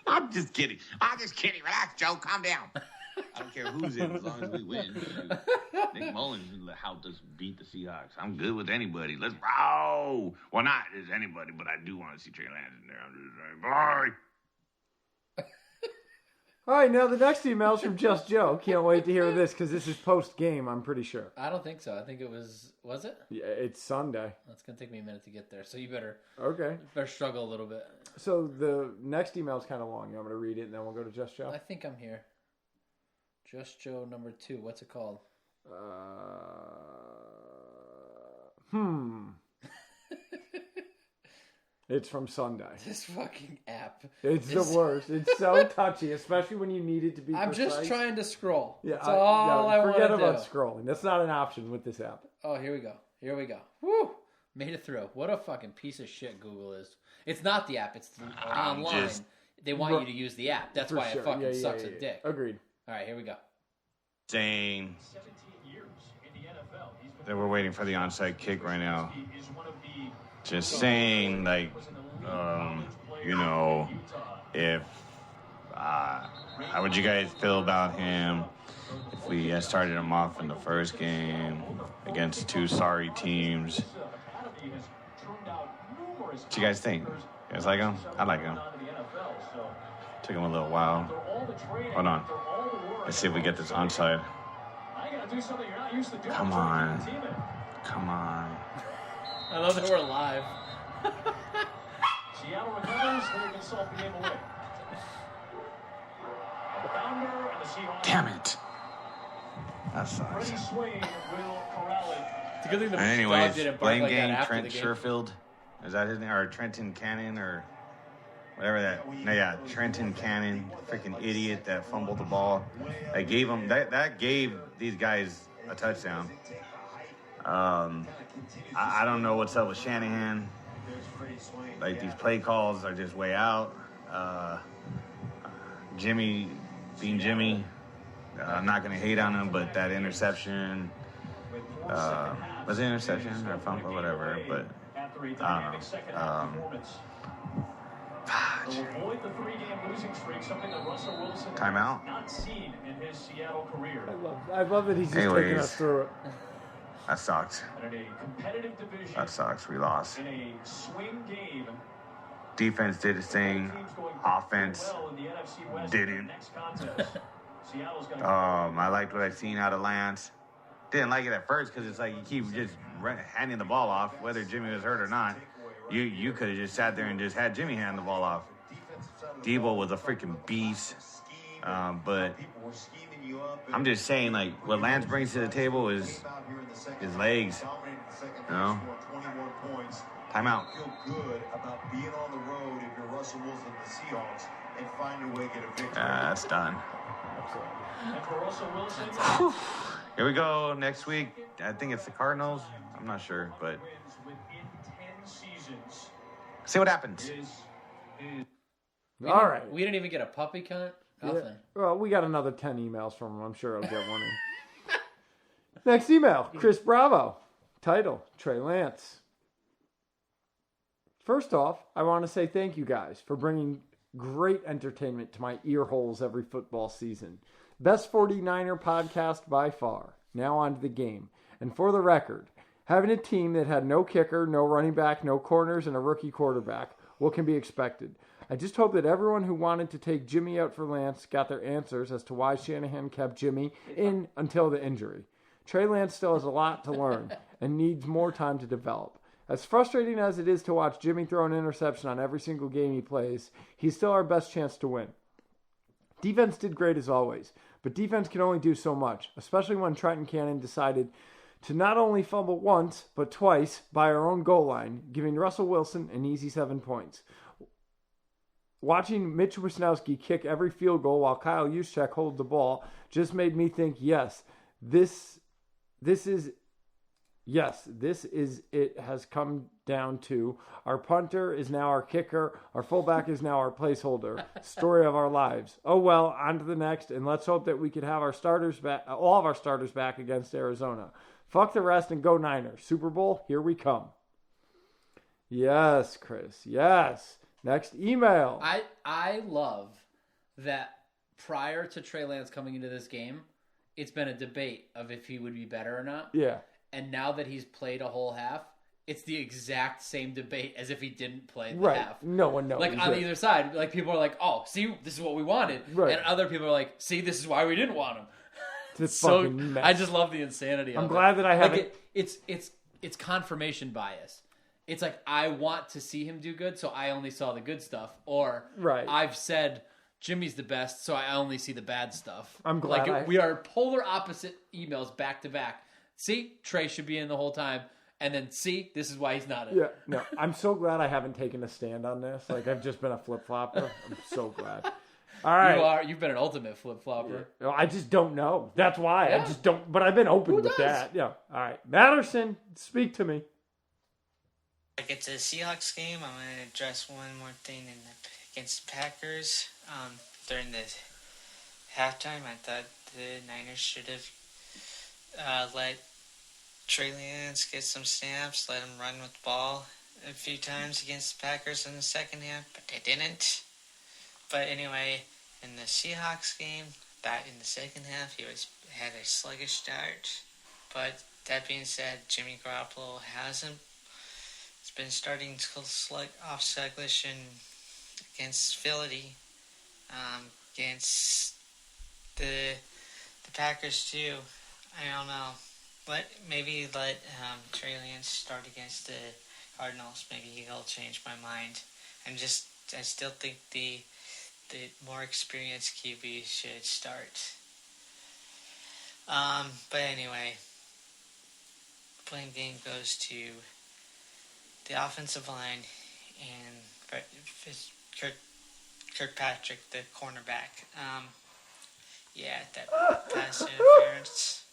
Speaker 9: I'm just kidding. Relax, Joe. Calm down. I don't care who's in as long as we win. Nick Mullins helped us beat the Seahawks. I'm good with anybody. Let's roll. Well, not as anybody, but I do want to see Trey Lance in there. I'm just saying, bye.
Speaker 6: All right, now the next email is from Just Joe. Can't wait to hear this because this is post-game, I'm pretty sure.
Speaker 7: I don't think so. I think it was it?
Speaker 6: Yeah, it's Sunday.
Speaker 7: That's going to take me a minute to get there, so you better struggle a little bit.
Speaker 6: So the next email is kind of long. You want me to read it and then we'll go to Just Joe?
Speaker 7: I think I'm here. Just Joe number 2. What's it called?
Speaker 6: It's from Sunday.
Speaker 7: This fucking app.
Speaker 6: It's the worst. It's so touchy, especially when you need it to be
Speaker 7: I'm
Speaker 6: precise.
Speaker 7: just trying to scroll.
Speaker 6: Yeah,
Speaker 7: That's all I want to do.
Speaker 6: Forget about scrolling. That's not an option with this app.
Speaker 7: Oh, here we go. Woo! Made it through. What a fucking piece of shit Google is. It's not the app. It's online. They want you to use the app. That's why it fucking sucks a dick.
Speaker 6: Agreed.
Speaker 7: All right, here we go.
Speaker 9: Saying that we're waiting for the onside kick right now. Just saying, like, if how would you guys feel about him if we had started him off in the first game against two sorry teams? What do you guys think? You guys like him? I like him. Took him a little while. Hold on. Let's see if we get this onside. Come on.
Speaker 7: I love that we're live.
Speaker 3: Seattle recovers, they can solve the game away. The founder and the Seahawks.
Speaker 9: Damn it. That sucks.
Speaker 3: Freddie Swain will corral it.
Speaker 7: It's a good thing the
Speaker 9: Anyways,
Speaker 7: dog didn't bark
Speaker 9: blame
Speaker 7: like that
Speaker 9: game
Speaker 7: after
Speaker 9: Trent
Speaker 7: the game.
Speaker 9: Sherfield. Is that his name? Or Trenton Cannon or whatever that. No, yeah, Trenton Cannon. Freaking idiot that fumbled the ball. I gave him that gave these guys a touchdown. I don't know what's up with Shanahan. Like, these play calls are just way out. Jimmy being Jimmy. I'm not going to hate on him, but that interception, was it an interception or fumble, whatever, but I don't know. Timeout.
Speaker 6: I love that he's just taking us through it.
Speaker 9: That sucks. That sucks. We lost. Defense did its thing. Offense didn't. I liked what I seen out of Lance. Didn't like it at first because it's like you keep just handing the ball off, whether Jimmy was hurt or not. You could have just sat there and just had Jimmy hand the ball off. Debo was a freaking beast. But I'm just saying, like, what Lance brings to the table is his legs. You know? Timeout.
Speaker 10: Feel good about being on the road if you're Russell Wilson and the Seahawks and find a way to get a victory.
Speaker 9: That's done. Here we go. Next week, I think it's the Cardinals. I'm not sure, but see what happens.
Speaker 6: All right.
Speaker 7: We didn't even get a puppy count. Nothing.
Speaker 6: Yeah. Well, we got another 10 emails from him. I'm sure I'll get one in. Next email, Chris Bravo. Title, Trey Lance. First off, I want to say thank you guys for bringing great entertainment to my ear holes every football season. Best 49er podcast by far. Now on to the game. And for the record, having a team that had no kicker, no running back, no corners, and a rookie quarterback, what can be expected? I just hope that everyone who wanted to take Jimmy out for Lance got their answers as to why Shanahan kept Jimmy in until the injury. Trey Lance still has a lot to learn and needs more time to develop. As frustrating as it is to watch Jimmy throw an interception on every single game he plays, he's still our best chance to win. Defense did great as always, but defense can only do so much, especially when Trenton Cannon decided to not only fumble once, but twice by our own goal line, giving Russell Wilson an easy 7 points. Watching Mitch Wisnowski kick every field goal while Kyle Juszczyk holds the ball just made me think, yes, this is it has come down to. Our punter is now our kicker. Our fullback is now our placeholder. Story of our lives. Oh well, on to the next, and let's hope that we can have our starters back, all of our starters back against Arizona. Fuck the rest and go Niners. Super Bowl, here we come. Yes, Chris. Yes. Next email.
Speaker 7: I love that prior to Trey Lance coming into this game, it's been a debate of if he would be better or not.
Speaker 6: Yeah.
Speaker 7: And now that he's played a whole half, it's the exact same debate as if he didn't play the
Speaker 6: Right.
Speaker 7: half.
Speaker 6: No one knows.
Speaker 7: Like on either side, like people are like, "Oh, see, this is what we wanted,"
Speaker 6: Right.
Speaker 7: and other people are like, "See, this is why we didn't want him."
Speaker 6: It's
Speaker 7: So
Speaker 6: fucking mess.
Speaker 7: I just love the insanity.
Speaker 6: I'm
Speaker 7: of
Speaker 6: glad
Speaker 7: it.
Speaker 6: that I haven't.
Speaker 7: Like it's confirmation bias. It's like I want to see him do good, so I only saw the good stuff, or
Speaker 6: Right.
Speaker 7: I've said Jimmy's the best, so I only see the bad stuff.
Speaker 6: I'm glad
Speaker 7: like we are polar opposite emails back to back. See, Trey should be in the whole time. And then, see, this is why he's not in.
Speaker 6: Yeah, no, I'm so glad I haven't taken a stand on this. Like, I've just been a flip-flopper. I'm so glad. All right.
Speaker 7: You've been an ultimate flip-flopper.
Speaker 6: Yeah. I just don't know. That's why.
Speaker 7: Yeah.
Speaker 6: I just don't. But I've been open
Speaker 7: Who
Speaker 6: with
Speaker 7: does?
Speaker 6: that. Yeah. All right. Matterson, speak to me.
Speaker 11: I get to the Seahawks game. I'm going to address one more thing against the Packers. During the halftime, I thought the Niners should have let Trey Lance get some snaps, let him run with the ball a few times against the Packers in the second half, but they didn't. But anyway, in the Seahawks game, that in the second half, he had a sluggish start. But that being said, Jimmy Garoppolo hasn't. It's been starting to off sluggish against Philly, against the Packers too. I don't know. Maybe let Trey Lance start against the Cardinals. Maybe he'll change my mind. I still think the more experienced QB should start. But anyway, blame game goes to the offensive line and Kirkpatrick, the cornerback. That pass interference.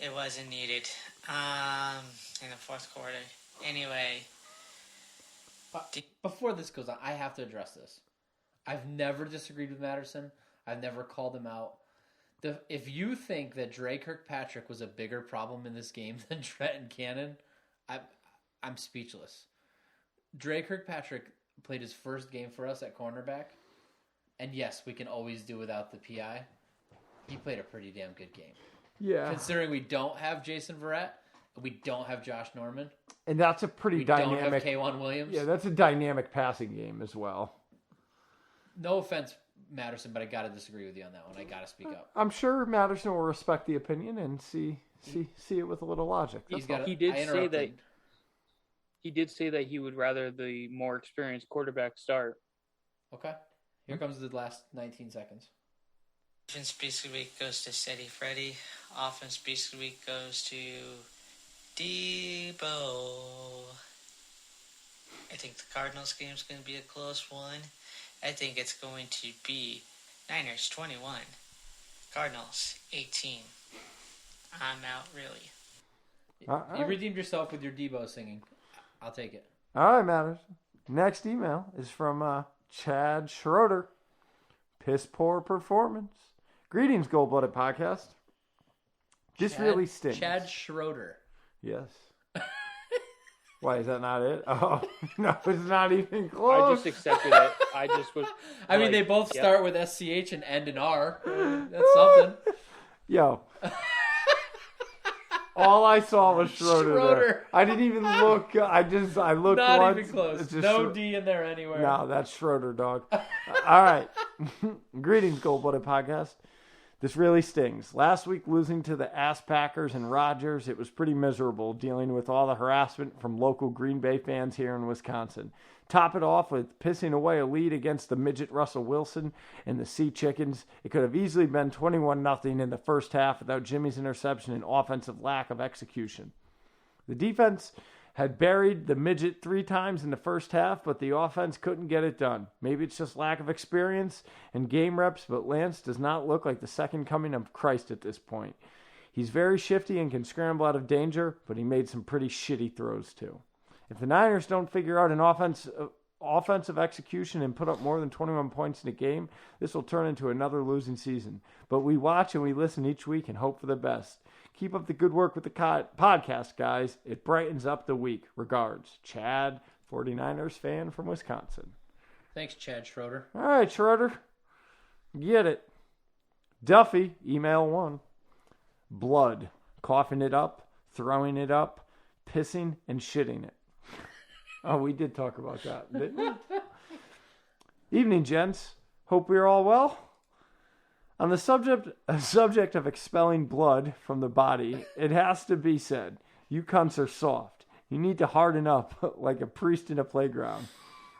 Speaker 11: It wasn't needed in the fourth quarter. Anyway.
Speaker 7: Before this goes on, I have to address this. I've never disagreed with Matterson. I've never called him out. If you think that Dre Kirkpatrick was a bigger problem in this game than Trenton Cannon, I'm speechless. Dre Kirkpatrick played his first game for us at cornerback. And yes, we can always do without the PI. He played a pretty damn good game.
Speaker 6: Yeah.
Speaker 7: Considering we don't have Jason Verrett, we don't have Josh Norman,
Speaker 6: And that's a pretty dynamic.
Speaker 7: don't have K'Wan Williams.
Speaker 6: Yeah, that's a dynamic passing game as well.
Speaker 7: No offense, Matterson, but I got to disagree with you on that one. I got to speak up.
Speaker 6: I'm sure Matterson will respect the opinion and see it with a little logic.
Speaker 7: He's got.
Speaker 8: He did say that. He did say that he would rather the more experienced quarterback start.
Speaker 7: Okay. Here comes the last 19 seconds.
Speaker 11: Defense Beast of the Week goes to Steady Freddy. Offense Beast of the Week goes to Debo. I think the Cardinals game is going to be a close one. I think it's going to be Niners 21, Cardinals 18. I'm out, really.
Speaker 7: You redeemed yourself with your Debo singing. I'll take it.
Speaker 6: All right, Matters. Next email is from Chad Schroeder. Piss poor performance. Greetings, Gold Blooded Podcast. This really stinks.
Speaker 7: Chad Schroeder.
Speaker 6: Yes. Why, is that not it? Oh, no, it's not even close.
Speaker 8: I just accepted it. I just was.
Speaker 7: I mean, they both start with SCH and end in R. That's something.
Speaker 6: Yo. All I saw was Schroeder. There. I didn't even look. I looked
Speaker 7: Not
Speaker 6: once.
Speaker 7: even close.
Speaker 6: It's
Speaker 7: No D in there anywhere.
Speaker 6: No, that's Schroeder, dog. All right. Greetings, Gold Blooded Podcast. This really stings. Last week, losing to the Ass Packers and Rodgers, it was pretty miserable dealing with all the harassment from local Green Bay fans here in Wisconsin. Top it off with pissing away a lead against the midget Russell Wilson and the Sea Chickens. It could have easily been 21-0 in the first half without Jimmy's interception and offensive lack of execution. The defense had buried the midget 3 times in the first half, but the offense couldn't get it done. Maybe it's just lack of experience and game reps, but Lance does not look like the second coming of Christ at this point. He's very shifty and can scramble out of danger, but he made some pretty shitty throws too. If the Niners don't figure out an offensive execution and put up more than 21 points in a game, this will turn into another losing season. But we watch and we listen each week and hope for the best. Keep up the good work with the podcast, guys. It brightens up the week. Regards, Chad, 49ers fan from Wisconsin.
Speaker 7: Thanks, Chad Schroeder.
Speaker 6: All right, Schroeder. Get it. Duffy, email 1. Blood. Coughing it up, throwing it up, pissing and shitting it. Oh, we did talk about that, didn't we? Evening, gents. Hope we're all well. On the subject of expelling blood from the body, it has to be said, you cunts are soft. You need to harden up like a priest in a playground.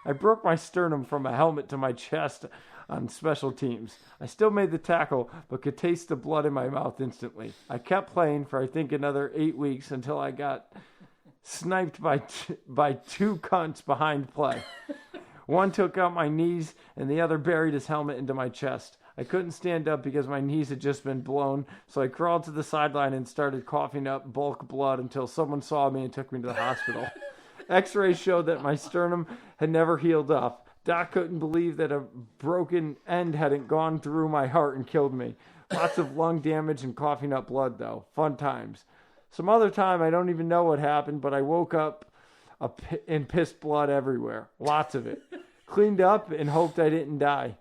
Speaker 6: I broke my sternum from a helmet to my chest on special teams. I still made the tackle, but could taste the blood in my mouth instantly. I kept playing for I think another 8 weeks until I got sniped by 2 cunts behind play. One took out my knees and the other buried his helmet into my chest. I couldn't stand up because my knees had just been blown, so I crawled to the sideline and started coughing up bulk blood until someone saw me and took me to the hospital. X-rays showed that my sternum had never healed up. Doc couldn't believe that a broken end hadn't gone through my heart and killed me. Lots of lung damage and coughing up blood, though. Fun times. Some other time, I don't even know what happened, but I woke up and pissed blood everywhere. Lots of it. Cleaned up and hoped I didn't die.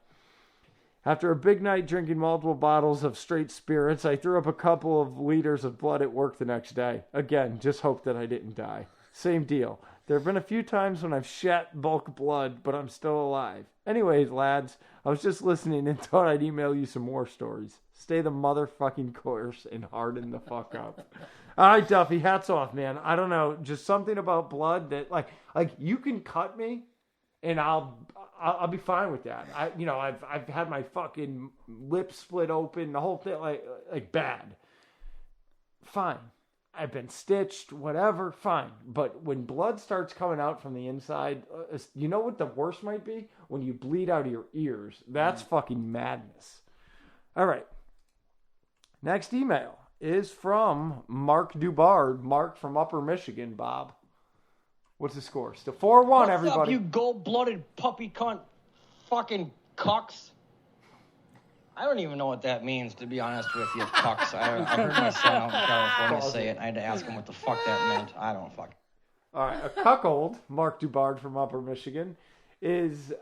Speaker 6: After a big night drinking multiple bottles of straight spirits, I threw up a couple of liters of blood at work the next day. Again, just hope that I didn't die. Same deal. There have been a few times when I've shat bulk blood, but I'm still alive. Anyways, lads, I was just listening and thought I'd email you some more stories. Stay the motherfucking course and harden the fuck up. All right, Duffy, hats off, man. I don't know, just something about blood that, like you can cut me, and I'll be fine with that. I've had my fucking lips split open, the whole thing, like bad. Fine. I've been stitched, whatever, fine. But when blood starts coming out from the inside, you know what the worst might be? When you bleed out of your ears. That's fucking madness. All right. Next email is from Mark Dubard. Mark from Upper Michigan, Bob. What's the score? Still 4-1, everybody.
Speaker 12: What's up, you gold-blooded puppy cunt fucking cucks? I don't even know what that means, to be honest with you, cucks. I heard my son out in California say it. I had to ask him what the fuck that meant. I don't fuck.
Speaker 6: All right, a cuckold, Mark Dubard from Upper Michigan, is...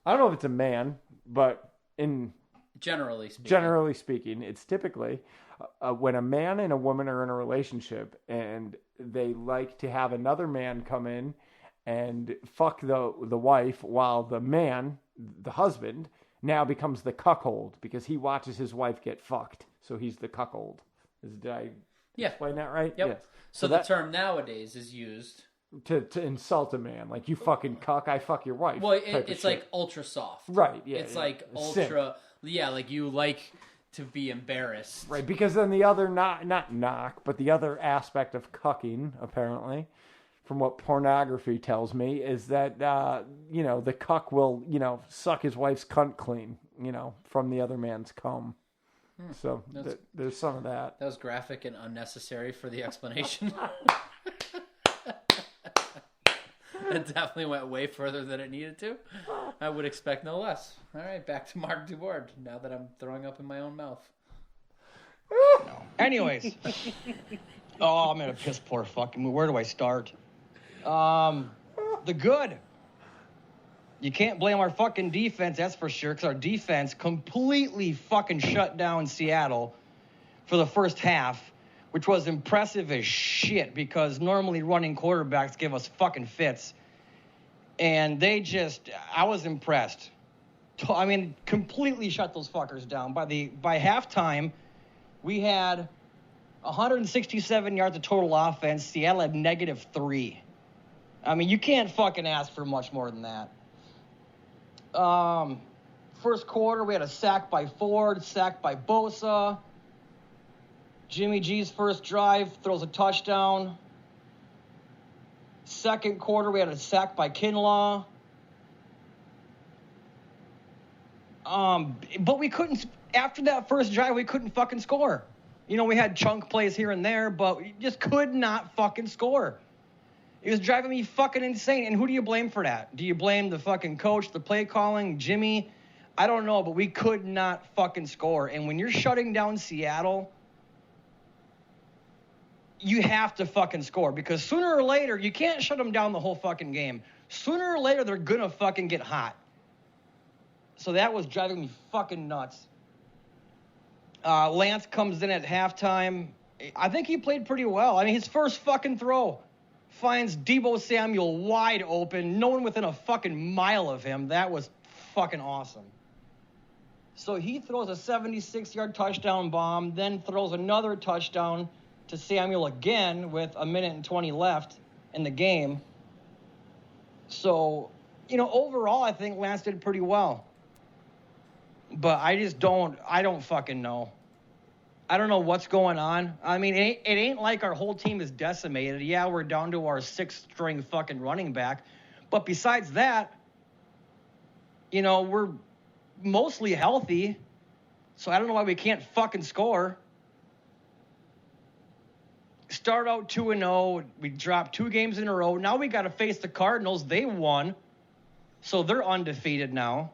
Speaker 6: I don't know if it's a man, but in...
Speaker 7: Generally speaking, it's typically when a man and a woman are in a relationship and they like to have another man come in and fuck the wife while the man, the husband, now becomes the cuckold because he watches his wife get fucked. So he's the cuckold. Did I explain that right? Yep.
Speaker 6: Yes.
Speaker 7: So the term nowadays is used
Speaker 6: to insult a man. Like, you fucking cuck, I fuck your wife.
Speaker 7: Well, it's like ultra soft.
Speaker 6: Right, yeah.
Speaker 7: It's like ultra...
Speaker 6: Simp.
Speaker 7: Yeah, like you like to be embarrassed.
Speaker 6: Right, because then the other, not knock, but the other aspect of cucking, apparently, from what pornography tells me, is that, the cuck will, suck his wife's cunt clean, from the other man's cum. So there's some of that.
Speaker 7: That was graphic and unnecessary for the explanation. It definitely went way further than it needed to. I would expect no less. All right, back to Mark Dubard, now that I'm throwing up in my own mouth.
Speaker 12: Anyways. I'm in a piss poor fucking mood. Where do I start? The good. You can't blame our fucking defense, that's for sure, because our defense completely fucking shut down Seattle for the first half, which was impressive as shit because normally running quarterbacks give us fucking fits. And I was impressed. I mean, completely shut those fuckers down. By halftime, we had 167 yards of total offense. Seattle had -3. I mean, you can't fucking ask for much more than that. First quarter, we had a sack by Ford, sack by Bosa. Jimmy G's first drive throws a touchdown. Second quarter, we had a sack by Kinlaw. But we couldn't, after that first drive, we couldn't fucking score. We had chunk plays here and there, but we just could not fucking score. It was driving me fucking insane. And who do you blame for that? Do you blame the fucking coach, the play calling, Jimmy? I don't know, but we could not fucking score. And when you're shutting down Seattle you have to fucking score because sooner or later, you can't shut them down the whole fucking game. Sooner or later, they're going to fucking get hot. So that was driving me fucking nuts. Lance comes in at halftime. I think he played pretty well. I mean, his first fucking throw finds Deebo Samuel wide open, no one within a fucking mile of him. That was fucking awesome. So he throws a 76-yard touchdown bomb, then throws another touchdown to Samuel again with 1:20 left in the game. So, overall, I think Lance did pretty well. But I don't fucking know. I don't know what's going on. I mean, it ain't like our whole team is decimated. Yeah, we're down to our 6th-string fucking running back. But besides that, we're mostly healthy. So I don't know why we can't fucking score. Start out 2-0. We dropped 2 games in a row. Now we got to face the Cardinals. They won. So they're undefeated now.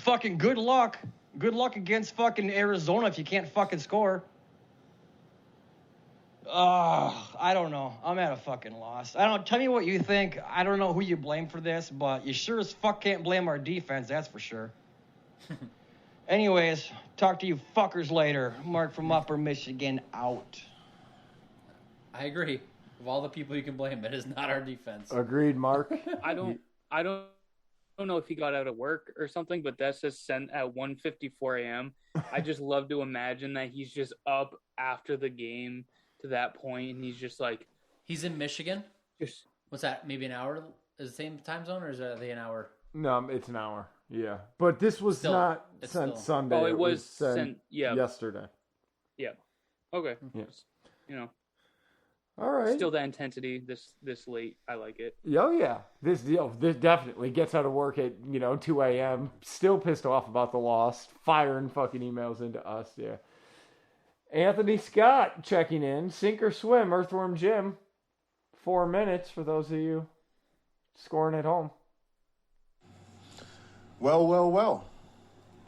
Speaker 12: Fucking good luck. Good luck against fucking Arizona if you can't fucking score. I don't know. I'm at a fucking loss. Tell me what you think. I don't know who you blame for this, but you sure as fuck can't blame our defense, that's for sure. Anyways, talk to you fuckers later. Mark from Upper Michigan out.
Speaker 7: I agree. Of all the people you can blame, it is not our defense.
Speaker 6: Agreed, Mark.
Speaker 8: I don't know if he got out of work or something, but that's just sent at 1:54 a.m. I just love to imagine that he's just up after the game to that point, and he's just like...
Speaker 7: He's in Michigan? What's that, maybe an hour? Is it the same time zone, or is it an hour?
Speaker 6: No, it's an hour, yeah. But this was not sent Sunday.
Speaker 8: Oh, it was
Speaker 6: sent yesterday.
Speaker 8: Yeah. Okay.
Speaker 6: Yeah. All right.
Speaker 8: Still the intensity this late. I like it.
Speaker 6: Oh, yeah. This definitely gets out of work at, 2 a.m. Still pissed off about the loss. Firing fucking emails into us, yeah. Anthony Scott checking in. Sink or swim, Earthworm Jim. 4 minutes for those of you scoring at home.
Speaker 10: Well.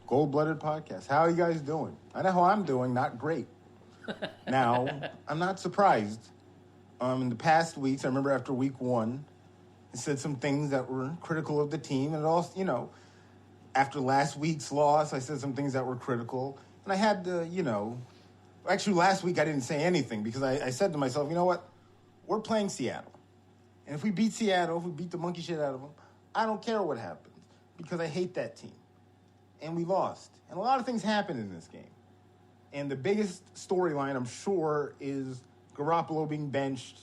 Speaker 10: Gold-Blooded Podcast. How are you guys doing? I know how I'm doing. Not great. Now, I'm not surprised. In the past weeks, I remember after week 1, I said some things that were critical of the team. And also, after last week's loss, I said some things that were critical. And I had to, actually last week I didn't say anything because I said to myself, you know what? We're playing Seattle. And if we beat Seattle, if we beat the monkey shit out of them, I don't care what happens because I hate that team. And we lost. And a lot of things happened in this game. And the biggest storyline, I'm sure, is Garoppolo being benched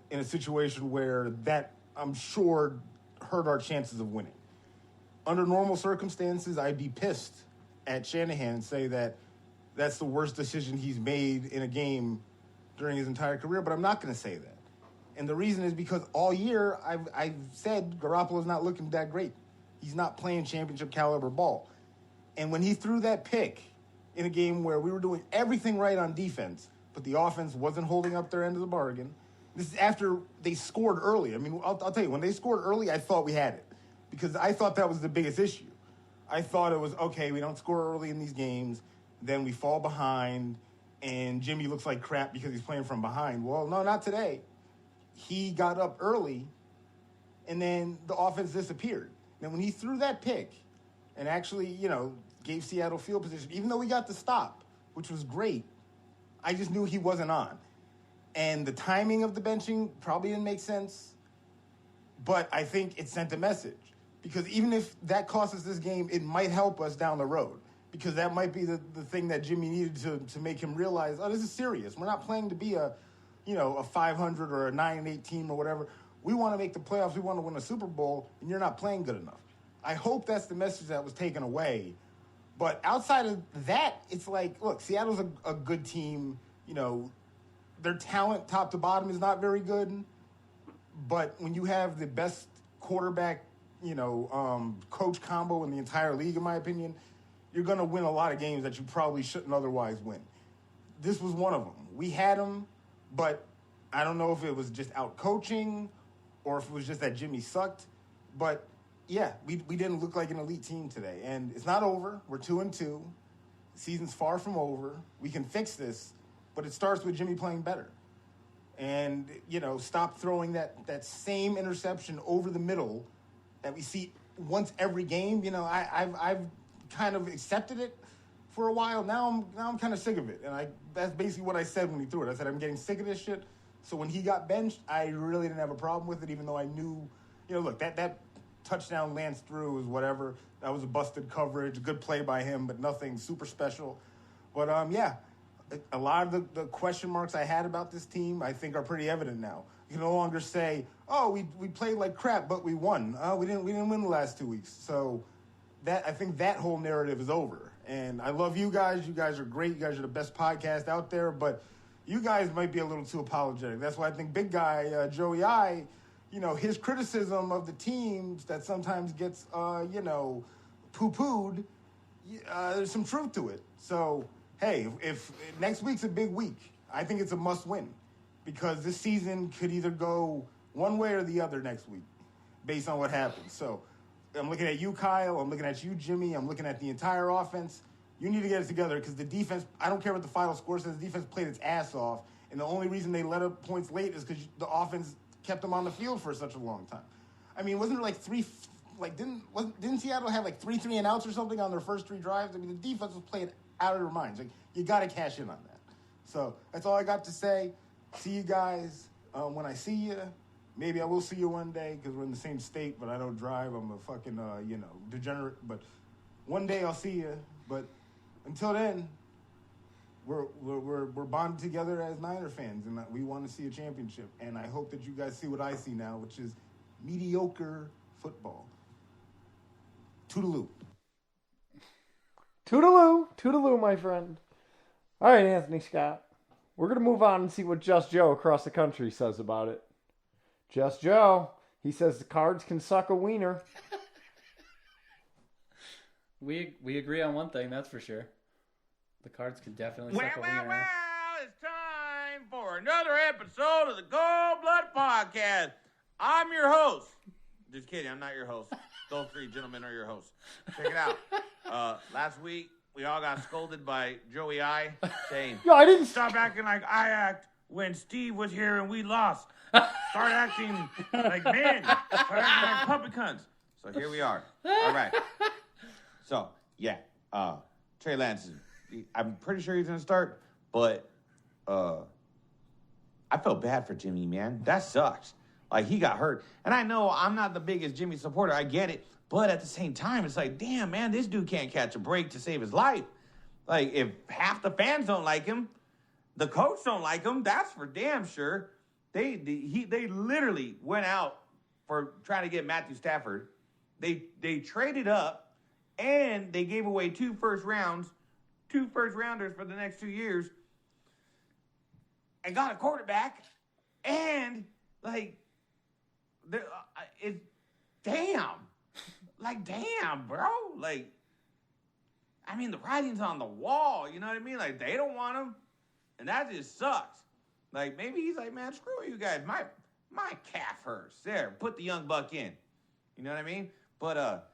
Speaker 10: in a situation where that, I'm sure, hurt our chances of winning. Under normal circumstances, I'd be pissed at Shanahan and say that that's the worst decision he's made in a game during his entire career, but I'm not going to say that. And the reason is because all year I've said Garoppolo's not looking that great. He's not playing championship caliber ball. And when he threw that pick in a game where we were doing everything right on defense, but the offense wasn't holding up their end of the bargain. This is after they scored early. I mean, I'll tell you, when they scored early, I thought we had it because I thought that was the biggest issue. I thought it was, okay, we don't score early in these games, then we fall behind, and Jimmy looks like crap because he's playing from behind. Well, no, not today. He got up early, and then the offense disappeared. Then when he threw that pick and actually, gave Seattle field position, even though we got the stop, which was great, I just knew he wasn't on. And the timing of the benching probably didn't make sense, but I think it sent a message. Because even if that costs us this game, it might help us down the road. Because that might be the thing that Jimmy needed to make him realize, oh, this is serious. We're not playing to be a 500 or a 9-8 team or whatever. We want to make the playoffs. We want to win a Super Bowl, and you're not playing good enough. I hope that's the message that was taken away. But outside of that, it's like, look, Seattle's a good team. Their talent, top to bottom, is not very good. But when you have the best quarterback, coach combo in the entire league, in my opinion, you're going to win a lot of games that you probably shouldn't otherwise win. This was one of them. We had them, but I don't know if it was just out coaching or if it was just that Jimmy sucked. But yeah, we didn't look like an elite team today. And it's not over. We're 2-2. The season's far from over. We can fix this. but it starts with Jimmy playing better. And, stop throwing that same interception over the middle that we see once every game. I've kind of accepted it for a while. Now I'm kind of sick of it. And that's basically what I said when he threw it. I said, I'm getting sick of this shit. So when he got benched, I really didn't have a problem with it, even though I knew, look, that touchdown Lance threw was whatever. That was a busted coverage, good play by him, but nothing super special. But, a lot of the question marks I had about this team, I think, are pretty evident now. You can no longer say, oh, we played like crap, but we won. We didn't win the last 2 weeks. So I think that whole narrative is over. And I love you guys. You guys are great. You guys are the best podcast out there. But you guys might be a little too apologetic. That's why I think big guy, Joey I, his criticism of the teams that sometimes gets, poo-pooed, there's some truth to it. So, hey, if next week's a big week, I think it's a must-win because this season could either go one way or the other next week based on what happens. So I'm looking at you, Kyle. I'm looking at you, Jimmy. I'm looking at the entire offense. You need to get it together because the defense, I don't care what the final score says, the defense played its ass off, and the only reason they let up points late is because the offense kept them on the field for such a long time. I mean, wasn't it didn't Seattle have like 3 and outs or something on their first 3 drives? I mean, the defense was playing out of their minds. Like, you got to cash in on that. So that's all I got to say. See you guys when I see you. Maybe I will see you one day because we're in the same state, but I don't drive. I'm a fucking, degenerate. But one day I'll see you. But until then, we're bonded together as Niner fans, and we want to see a championship. And I hope that you guys see what I see now, which is mediocre football. Toodaloo.
Speaker 6: Toodaloo. Toodaloo, my friend. All right, Anthony Scott. We're going to move on and see what Just Joe across the country says about it. Just Joe. He says the Cards can suck a wiener.
Speaker 7: We agree on one thing, that's for sure. The Cards can definitely suck a wiener.
Speaker 9: Well, it's time for another episode of the Gold Blood Podcast. I'm your host. Just kidding, I'm not your host. Those 3 gentlemen are your hosts. Check it out. Last week, we all got scolded by Joey I saying,
Speaker 6: "Yo, I didn't
Speaker 9: stop acting like I act when Steve was here and we lost. Start acting like men. Start acting like puppet cunts." So here we are. All right. So, yeah. Trey Lance, I'm pretty sure he's going to start, but I felt bad for Jimmy, man. That sucks. Like, he got hurt. And I know I'm not the biggest Jimmy supporter. I get it. But at the same time, it's like, damn, man, this dude can't catch a break to save his life. Like, if half the fans don't like him, the coach don't like him, that's for damn sure. They literally went out for trying to get Matthew Stafford. They traded up, and they gave away 2 first-rounders for the next 2 years, and got a quarterback, and, like, damn. Like, damn, bro. Like, I mean, the writing's on the wall. You know what I mean? Like, they don't want him, and that just sucks. Like, maybe he's like, man, screw you guys. My calf hurts. There, put the young buck in. You know what I mean? But,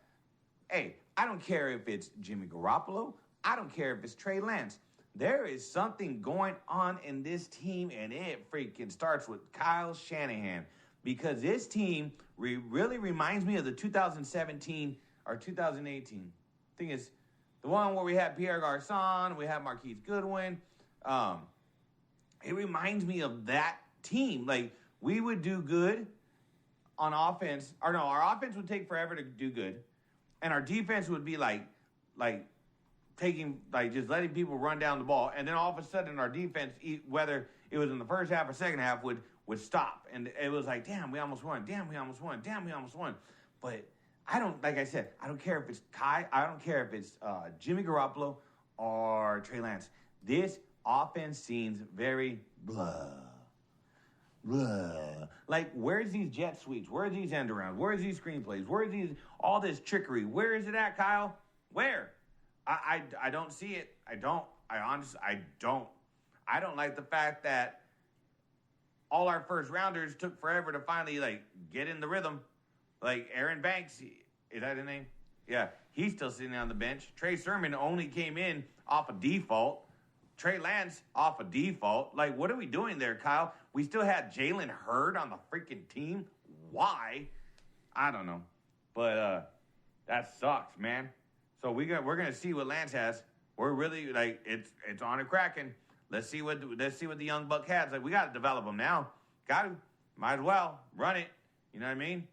Speaker 9: hey, I don't care if it's Jimmy Garoppolo. I don't care if it's Trey Lance. There is something going on in this team, and it freaking starts with Kyle Shanahan. Because this team really reminds me of the 2017 or 2018. Thing is, the one where we had Pierre Garçon, we had Marquise Goodwin. It reminds me of that team. Like, we would do good on offense. Or no, our offense would take forever to do good. And our defense would be like taking, like, just letting people run down the ball. And then all of a sudden, our defense, whether it was in the first half or second half, would stop. And it was like, damn, we almost won. Damn, we almost won. Damn, we almost won. But like I said, I don't care if it's Kai. I don't care if it's Jimmy Garoppolo or Trey Lance. This offense seems very blah. Like, where's these jet sweeps? Where's these end arounds? Where's these screenplays? Where's all this trickery? Where is it at, Kyle? Where? I don't see it. I don't. I don't like the fact that all our first rounders took forever to finally, like, get in the rhythm. Like, Aaron Banks, is that his name? Yeah, he's still sitting on the bench. Trey Sermon only came in off of default. Trey Lance off a default. Like, what are we doing there, Kyle? We still had Jalen Hurd on the freaking team. Why? I don't know. But that sucks, man. So we're gonna see what Lance has. We're really like it's on a cracking. Let's see what the young buck has. Like, we got to develop him now. Got to. Might as well run it. You know what I mean?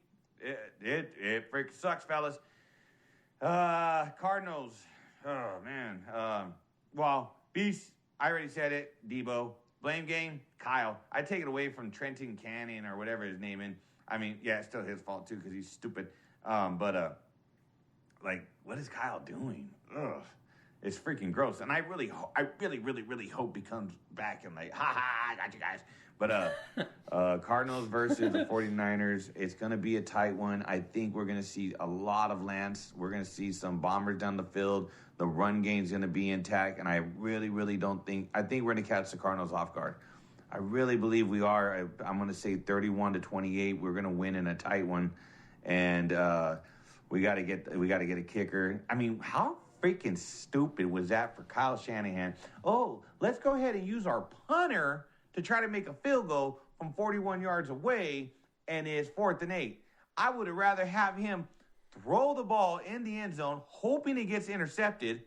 Speaker 9: It freaking sucks, fellas. Cardinals. Oh man. Well, Beast. I already said it. Debo. Blame game. Kyle. I take it away from Trenton Cannon or whatever his name is. I mean, yeah, it's still his fault too because he's stupid. But what is Kyle doing? Ugh. It's freaking gross. And I really, really hope he comes back and like, I got you guys. But Cardinals versus the 49ers, it's going to be a tight one. I think we're going to see a lot of Lance. We're going to see some bombers down the field. The run game's going to be intact. And I really don't think, I think we're going to catch the Cardinals off guard. I really believe we are. I'm going to say 31-28. We're going to win in a tight one. And we got to get a kicker. I mean, how freaking stupid was that for Kyle Shanahan? Oh, let's go ahead and use our punter to try to make a field goal from 41 yards away, and it's 4th and 8. I would have rather have him throw the ball in the end zone, hoping it gets intercepted,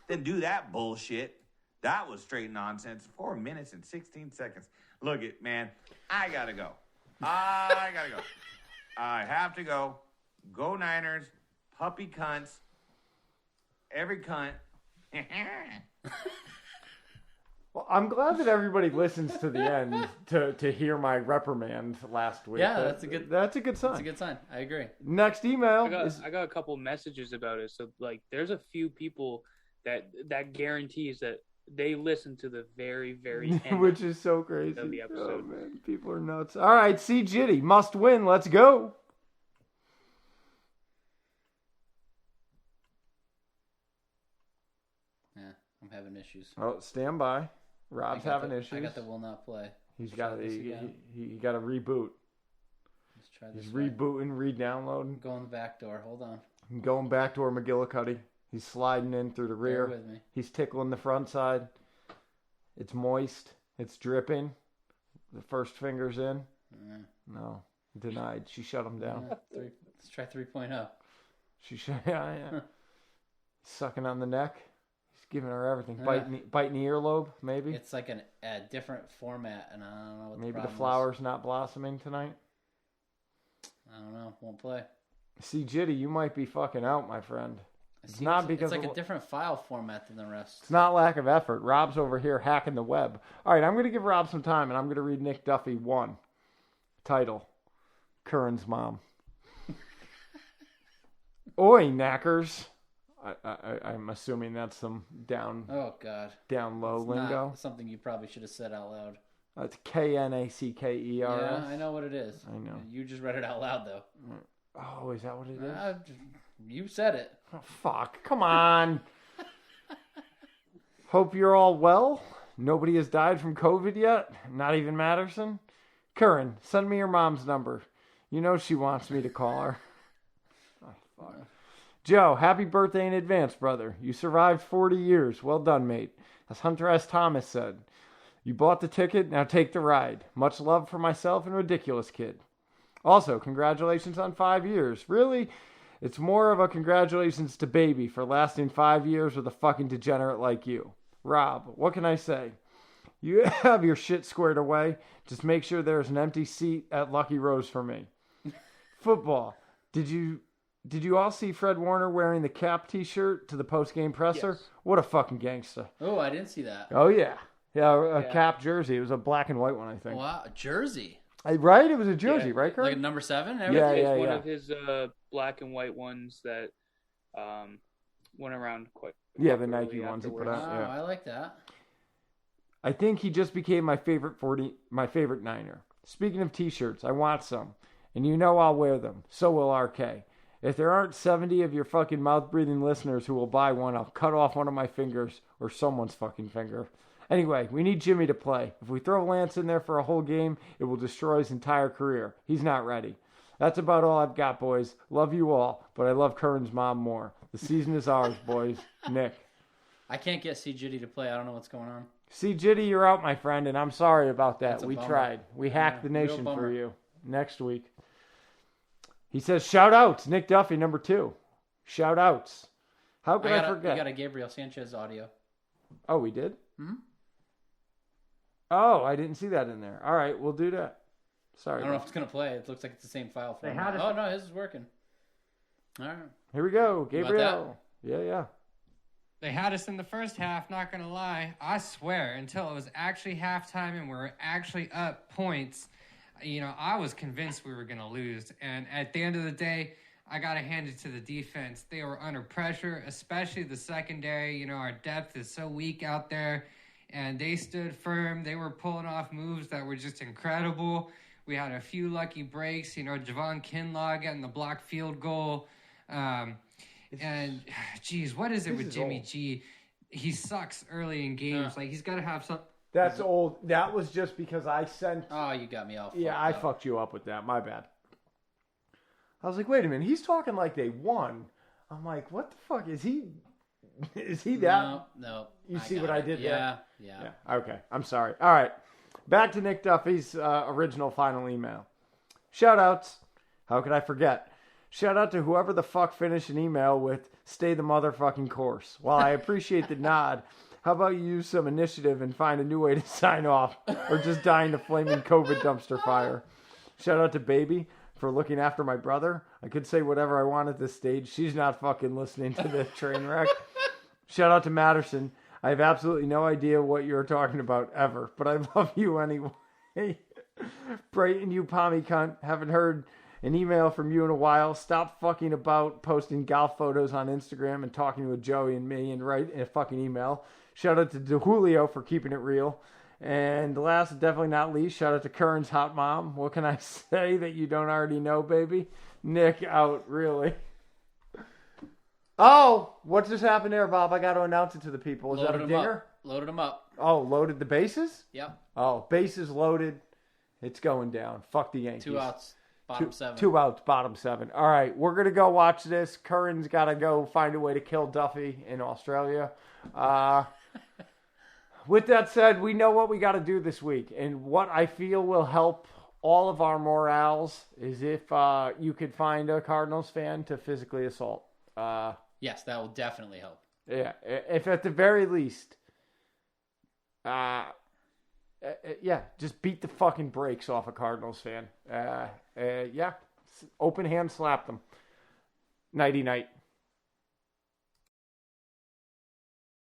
Speaker 9: than do that bullshit. That was straight nonsense. 4 minutes and 16 seconds. Look it, man. I gotta go. I have to go. Go Niners. Puppy cunts. Every cunt.
Speaker 6: Well, I'm glad that everybody listens to the end to hear my reprimand last week.
Speaker 7: Yeah, that's a good
Speaker 6: sign.
Speaker 7: That's a good sign. I agree.
Speaker 6: Next email.
Speaker 8: I got a couple messages about it. So like, there's a few people that guarantees that they listen to the very, very end,
Speaker 6: which is so crazy.
Speaker 8: Of the episode.
Speaker 6: Oh man, people are nuts. All right, C. Jitty must win. Let's go.
Speaker 7: Yeah, I'm having issues.
Speaker 6: Oh, stand by. Rob's having issues.
Speaker 7: I got the will not play.
Speaker 6: He got to reboot.
Speaker 7: Let's try this.
Speaker 6: He's rebooting, re-downloading.
Speaker 7: Going the back door. Hold on.
Speaker 6: Going back door McGillicuddy. He's sliding in through the rear.
Speaker 7: Bear with me.
Speaker 6: He's tickling the front side. It's moist. It's dripping. The first finger's in. No, denied. She shut him down.
Speaker 7: Let's try 3.0.
Speaker 6: She shut. Yeah. Sucking on the neck. Giving her everything. Biting the earlobe, maybe.
Speaker 7: It's like a different format, and I don't know what
Speaker 6: maybe
Speaker 7: the
Speaker 6: the flower's not blossoming tonight.
Speaker 7: I don't know. Won't play.
Speaker 6: See, Jitty, you might be fucking out, my friend. It's not because
Speaker 7: it's like a different file format than the rest.
Speaker 6: It's not lack of effort. Rob's over here hacking the web. All right, I'm going to give Rob some time, and I'm going to read Nick Duffy 1. Title: Curran's mom. Oi, knackers. I'm assuming that's some down.
Speaker 7: Oh God.
Speaker 6: Down low lingo.
Speaker 7: Not something you probably should have said out loud.
Speaker 6: It's Knackers.
Speaker 7: Yeah, I know what it is.
Speaker 6: I know.
Speaker 7: You just read it out loud though.
Speaker 6: Oh, is that what it is?
Speaker 7: You said it.
Speaker 6: Oh, fuck! Come on. Hope you're all well. Nobody has died from COVID yet. Not even Matterson. Curran, send me your mom's number. You know she wants me to call her. Oh, fuck. Joe, happy birthday in advance, brother. You survived 40 years. Well done, mate. As Hunter S. Thomas said, you bought the ticket, now take the ride. Much love for myself and Ridiculous Kid. Also, congratulations on 5 years. Really? It's more of a congratulations to Baby for lasting 5 years with a fucking degenerate like you. Rob, what can I say? You have your shit squared away. Just make sure there's an empty seat at Lucky Rose for me. Football. Did you all see Fred Warner wearing the Cap t-shirt to the post-game presser?
Speaker 8: Yes.
Speaker 6: What a fucking gangster.
Speaker 7: Oh, I didn't see that.
Speaker 6: Oh, yeah. Yeah, a Cap jersey. It was a black and white one, I think.
Speaker 7: Wow, a jersey.
Speaker 6: Right? It was a jersey, right, Kurt?
Speaker 7: Like a number 7?
Speaker 6: Yeah.
Speaker 8: It's one of his black and white ones that went around quite.
Speaker 6: Yeah, the Nike ones he put out.
Speaker 7: Oh,
Speaker 6: Yeah.
Speaker 7: I like that.
Speaker 6: I think he just became my favorite Niner. Speaking of t-shirts, I want some. And you know I'll wear them. So will RK. If there aren't 70 of your fucking mouth-breathing listeners who will buy one, I'll cut off one of my fingers or someone's fucking finger. Anyway, we need Jimmy to play. If we throw Lance in there for a whole game, it will destroy his entire career. He's not ready. That's about all I've got, boys. Love you all, but I love Curran's mom more. The season is ours, boys. Nick.
Speaker 7: I can't get C. Jitty to play. I don't know what's going on.
Speaker 6: See, Jitty, you're out, my friend, and I'm sorry about that.
Speaker 7: That's a
Speaker 6: We
Speaker 7: bummer.
Speaker 6: tried. We hacked the
Speaker 7: real
Speaker 6: nation
Speaker 7: bummer.
Speaker 6: for you. Next week. He says, shout outs. Nick Duffy, number 2. Shout outs. How could I forget?
Speaker 7: You got a Gabriel Sanchez audio.
Speaker 6: Oh, we did?
Speaker 7: Hmm?
Speaker 6: Oh, I didn't see that in there. All right, we'll do that. Sorry.
Speaker 7: I don't know if it's going to play. It looks like it's the same file
Speaker 6: They
Speaker 7: format.
Speaker 6: had us-
Speaker 7: Oh, no, his is working. All right.
Speaker 6: Here we go.
Speaker 7: You want
Speaker 6: Gabriel. Yeah.
Speaker 13: They had us in the first half, not going to lie. I swear, until it was actually halftime and we were actually up points, I was convinced we were going to lose. And at the end of the day, I got to hand it to the defense. They were under pressure, especially the secondary. Our depth is so weak out there. And they stood firm. They were pulling off moves that were just incredible. We had a few lucky breaks. Javon Kinlaw getting the blocked field goal. And, geez, what is it with Jimmy G? He sucks early in games. Like, he's got to have some...
Speaker 6: That's old. That was just because I sent...
Speaker 7: Oh, you got me all
Speaker 6: Yeah, I fucked you up with that. My bad. I was like, wait a minute. He's talking like they won. I'm like, what the fuck? Is he that?
Speaker 7: No.
Speaker 6: You see what I did there?
Speaker 7: Yeah.
Speaker 6: Okay. I'm sorry. All right. Back to Nick Duffy's original final email. Shout outs. How could I forget? Shout out to whoever the fuck finished an email with stay the motherfucking course. While I appreciate the nod, how about you use some initiative and find a new way to sign off or just die in a flaming COVID dumpster fire? Shout out to Baby for looking after my brother. I could say whatever I want at this stage. She's not fucking listening to this train wreck. Shout out to Matterson. I have absolutely no idea what you're talking about ever, but I love you anyway. Brighton, you pommy cunt. Haven't heard an email from you in a while. Stop fucking about posting golf photos on Instagram and talking with Joey and me and write a fucking email. Shout out to DeJulio for keeping it real. And last but definitely not least, shout out to Kern's hot mom. What can I say that you don't already know, baby? Nick out, really. Oh, what just happened there, Bob? I got to announce it to the people. Is that a dinger?
Speaker 7: Loaded them up.
Speaker 6: Oh, loaded the bases?
Speaker 7: Yep.
Speaker 6: Oh, bases loaded. It's going down. Fuck the Yankees.
Speaker 7: 2 outs. Bottom 7.
Speaker 6: 2 outs, bottom 7. All right, we're going to go watch this. Curran's got to go find a way to kill Duffy in Australia. With that said, we know what we got to do this week. And what I feel will help all of our morals is if you could find a Cardinals fan to physically assault.
Speaker 7: Yes, that will definitely help.
Speaker 6: Yeah, if at the very least, just beat the fucking brakes off a Cardinals fan. Open hand slap them. Nighty night.